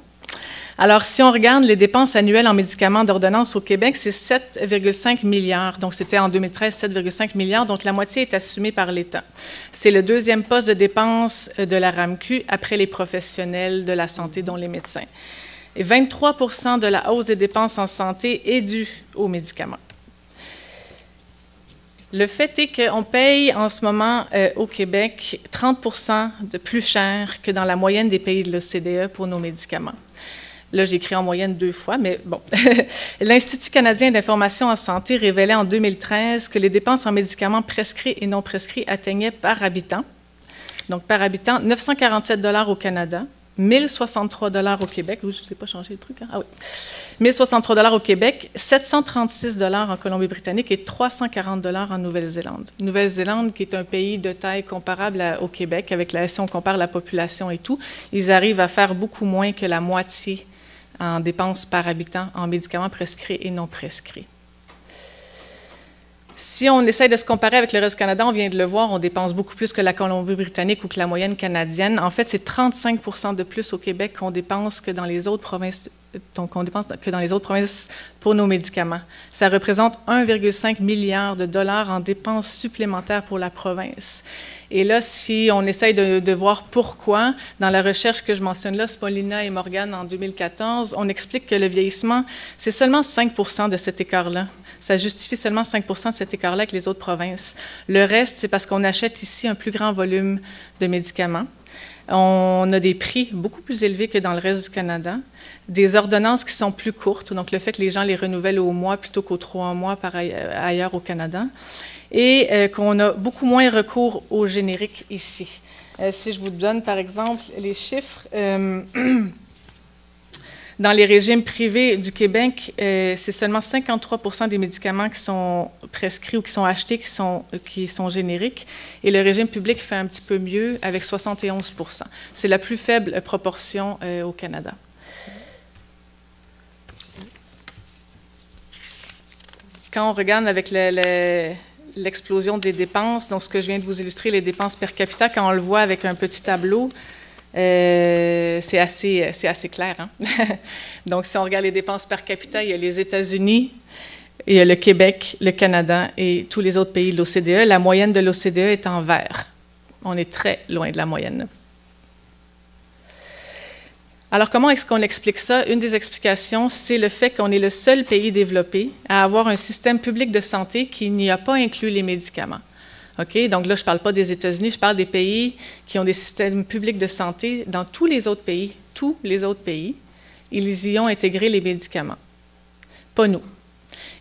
Alors, si on regarde les dépenses annuelles en médicaments d'ordonnance au Québec, c'est 7,5 milliards. Donc, c'était en 2013, 7,5 milliards, dont la moitié est assumée par l'État. C'est le 2e poste de dépenses de la RAMQ après les professionnels de la santé, dont les médecins. Et 23 % de la hausse des dépenses en santé est due aux médicaments. Le fait est qu'on paye en ce moment au Québec 30 % de plus cher que dans la moyenne des pays de l'OCDE pour nos médicaments. Là, j'ai écrit en moyenne 2 fois, mais bon. L'Institut canadien d'information en santé révélait en 2013 que les dépenses en médicaments prescrits et non prescrits atteignaient par habitant, donc par habitant, 947 $ au Canada, 1063 $ au Québec. Oui, je ne sais pas changer le truc. Hein? Ah oui. 1063 $ au Québec, 736 $ en Colombie-Britannique et 340 $ en Nouvelle-Zélande. Nouvelle-Zélande, qui est un pays de taille comparable au Québec, si on compare la population et tout, ils arrivent à faire beaucoup moins que la moitié en dépenses par habitant en médicaments prescrits et non prescrits. Si on essaie de se comparer avec le reste du Canada, on vient de le voir, on dépense beaucoup plus que la Colombie-Britannique ou que la moyenne canadienne. En fait, c'est 35 % de plus au Québec qu'on dépense que dans les autres provinces, pour nos médicaments. Ça représente 1,5 milliard de dollars en dépenses supplémentaires pour la province. Et là, si on essaye de voir pourquoi, dans la recherche que je mentionne là, Spolina et Morgan en 2014, on explique que le vieillissement, c'est seulement 5 % de cet écart-là. Ça justifie seulement 5 % de cet écart-là avec les autres provinces. Le reste, c'est parce qu'on achète ici un plus grand volume de médicaments. On a des prix beaucoup plus élevés que dans le reste du Canada, des ordonnances qui sont plus courtes, donc le fait que les gens les renouvellent au mois plutôt qu'aux 3 mois ailleurs au Canada, et qu'on a beaucoup moins recours au générique ici. Si je vous donne, par exemple, les chiffres Dans les régimes privés du Québec, c'est seulement 53% des médicaments qui sont prescrits ou qui sont achetés qui sont génériques. Et le régime public fait un petit peu mieux avec 71%. C'est la plus faible proportion au Canada. Quand on regarde avec l'explosion des dépenses, donc ce que je viens de vous illustrer, les dépenses per capita, quand on le voit avec un petit tableau, c'est assez clair. Hein? Donc, si on regarde les dépenses per capita, il y a les États-Unis, il y a le Québec, le Canada et tous les autres pays de l'OCDE. La moyenne de l'OCDE est en vert. On est très loin de la moyenne. Alors, comment est-ce qu'on explique ça? Une des explications, c'est le fait qu'on est le seul pays développé à avoir un système public de santé qui n'y a pas inclus les médicaments. OK? Donc là, je ne parle pas des États-Unis, je parle des pays qui ont des systèmes publics de santé. Dans tous les autres pays, ils y ont intégré les médicaments. Pas nous.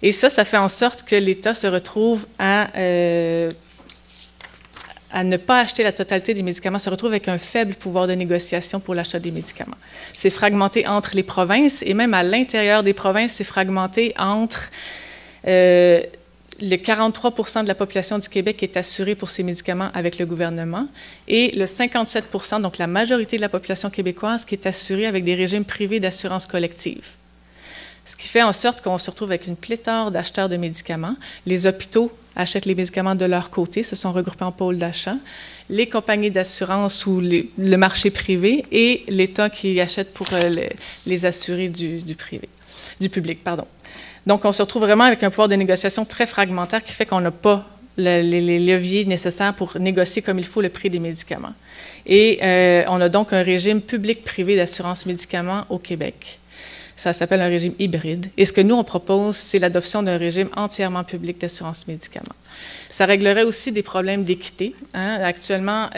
Et ça fait en sorte que l'État se retrouve à ne pas acheter la totalité des médicaments, se retrouve avec un faible pouvoir de négociation pour l'achat des médicaments. C'est fragmenté entre les provinces et même à l'intérieur des provinces, c'est fragmenté entre le 43% de la population du Québec est assurée pour ces médicaments avec le gouvernement et le 57%, donc la majorité de la population québécoise, qui est assurée avec des régimes privés d'assurance collective. Ce qui fait en sorte qu'on se retrouve avec une pléthore d'acheteurs de médicaments. Les hôpitaux achètent les médicaments de leur côté, se sont regroupés en pôles d'achat. Les compagnies d'assurance ou le marché privé et l'État qui achète pour les assurés du public. Donc, on se retrouve vraiment avec un pouvoir de négociation très fragmentaire qui fait qu'on n'a pas les leviers nécessaires pour négocier comme il faut le prix des médicaments. Et on a donc un régime public-privé d'assurance médicaments au Québec. Ça s'appelle un régime hybride. Et ce que nous, on propose, c'est l'adoption d'un régime entièrement public d'assurance médicaments. Ça réglerait aussi des problèmes d'équité. Hein. Actuellement,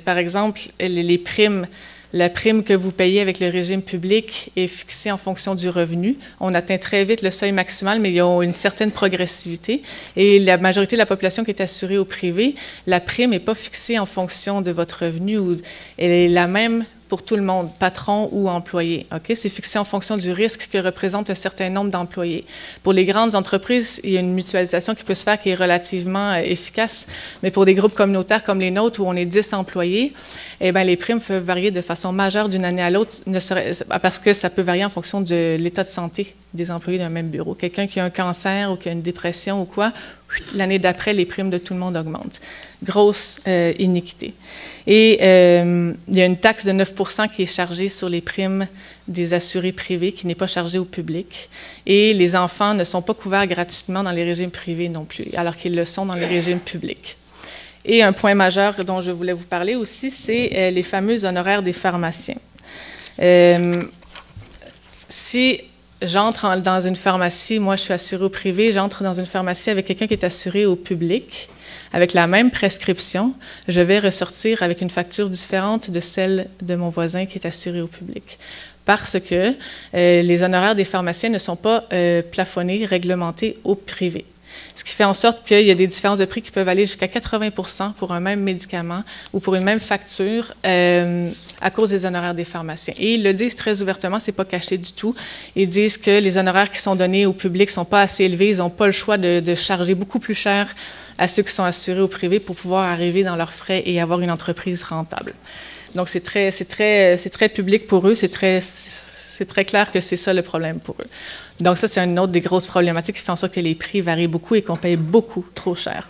par exemple, les primes, la prime que vous payez avec le régime public est fixée en fonction du revenu. On atteint très vite le seuil maximal, mais il y a une certaine progressivité. Et la majorité de la population qui est assurée au privé, la prime n'est pas fixée en fonction de votre revenu. Elle est la même pour tout le monde, patron ou employé. Okay? C'est fixé en fonction du risque que représente un certain nombre d'employés. Pour les grandes entreprises, il y a une mutualisation qui peut se faire qui est relativement efficace, mais pour des groupes communautaires comme les nôtres où on est 10 employés, eh bien, les primes peuvent varier de façon majeure d'une année à l'autre, parce que ça peut varier en fonction de l'état de santé des employés d'un même bureau. Quelqu'un qui a un cancer ou qui a une dépression ou quoi, l'année d'après, les primes de tout le monde augmentent. Grosse iniquité. Et il y a une taxe de 9% qui est chargée sur les primes des assurés privés, qui n'est pas chargée au public. Et les enfants ne sont pas couverts gratuitement dans les régimes privés non plus, alors qu'ils le sont dans les régimes publics. Et un point majeur dont je voulais vous parler aussi, c'est les fameux honoraires des pharmaciens. Si j'entre dans une pharmacie, moi je suis assurée au privé, j'entre dans une pharmacie avec quelqu'un qui est assuré au public, avec la même prescription, je vais ressortir avec une facture différente de celle de mon voisin qui est assuré au public. Parce que les honoraires des pharmaciens ne sont pas plafonnés, réglementés au privé. Ce qui fait en sorte qu'il y a des différences de prix qui peuvent aller jusqu'à 80% pour un même médicament ou pour une même facture à cause des honoraires des pharmaciens. Et ils le disent très ouvertement, c'est pas caché du tout. Ils disent que les honoraires qui sont donnés au public sont pas assez élevés, ils n'ont pas le choix de charger beaucoup plus cher à ceux qui sont assurés au privé pour pouvoir arriver dans leurs frais et avoir une entreprise rentable. Donc c'est très public pour eux, c'est très clair que c'est ça le problème pour eux. Donc ça, c'est une autre des grosses problématiques qui fait en sorte que les prix varient beaucoup et qu'on paye beaucoup trop cher.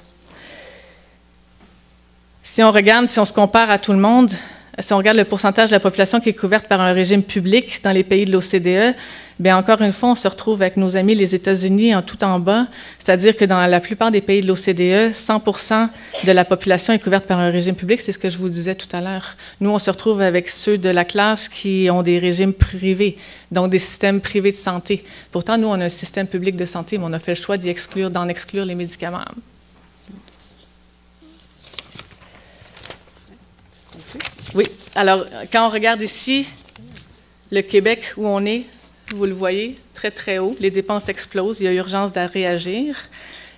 Si on regarde, si on se compare à tout le monde, si on regarde le pourcentage de la population qui est couverte par un régime public dans les pays de l'OCDE, bien encore une fois, on se retrouve avec nos amis les États-Unis en tout en bas, c'est-à-dire que dans la plupart des pays de l'OCDE, 100% de la population est couverte par un régime public, c'est ce que je vous disais tout à l'heure. Nous, on se retrouve avec ceux de la classe qui ont des régimes privés, donc des systèmes privés de santé. Pourtant, nous, on a un système public de santé, mais on a fait le choix d'en exclure les médicaments. Oui, alors, quand on regarde ici, le Québec où on est, vous le voyez, très, très haut, les dépenses explosent, il y a urgence à réagir.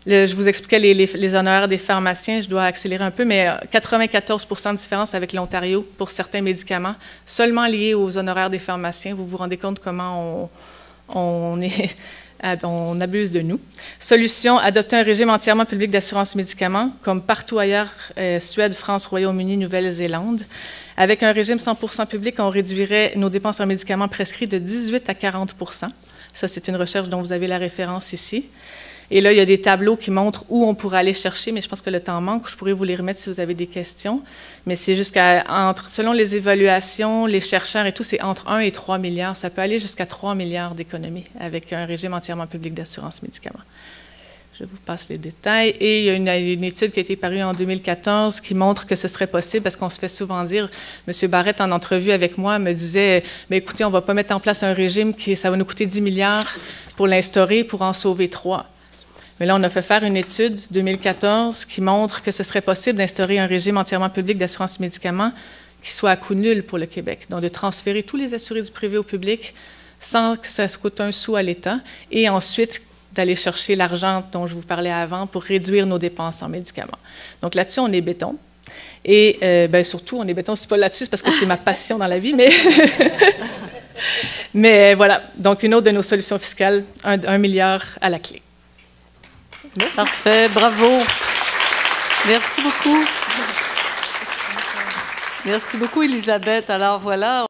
Je vous expliquais les honoraires des pharmaciens, je dois accélérer un peu, mais 94 de différence avec l'Ontario pour certains médicaments, seulement liés aux honoraires des pharmaciens. Vous vous rendez compte comment on abuse de nous. Solution, adopter un régime entièrement public d'assurance médicaments, comme partout ailleurs, Suède, France, Royaume-Uni, Nouvelle-Zélande. Avec un régime 100% public, on réduirait nos dépenses en médicaments prescrits de 18 à 40 %. Ça, c'est une recherche dont vous avez la référence ici. Et là, il y a des tableaux qui montrent où on pourrait aller chercher, mais je pense que le temps manque. Je pourrais vous les remettre si vous avez des questions. Mais c'est selon les évaluations, les chercheurs et tout, c'est entre 1 et 3 milliards. Ça peut aller jusqu'à 3 milliards d'économies avec un régime entièrement public d'assurance médicaments. Je vous passe les détails. Et il y a une étude qui a été parue en 2014 qui montre que ce serait possible, parce qu'on se fait souvent dire, M. Barrett, en entrevue avec moi, me disait, mais écoutez, on ne va pas mettre en place un régime ça va nous coûter 10 milliards pour l'instaurer, pour en sauver 3. Mais là, on a fait faire une étude, 2014, qui montre que ce serait possible d'instaurer un régime entièrement public d'assurance médicaments qui soit à coût nul pour le Québec. Donc, de transférer tous les assurés du privé au public sans que ça coûte un sou à l'État, et ensuite d'aller chercher l'argent dont je vous parlais avant pour réduire nos dépenses en médicaments. Donc là-dessus, on est béton. Et surtout, on est béton, c'est pas là-dessus, parce que c'est ma passion dans la vie, mais... mais voilà, donc une autre de nos solutions fiscales, 1 milliard à la clé. Merci. Parfait, bravo. Merci beaucoup. Merci beaucoup, Elisabeth. Alors voilà.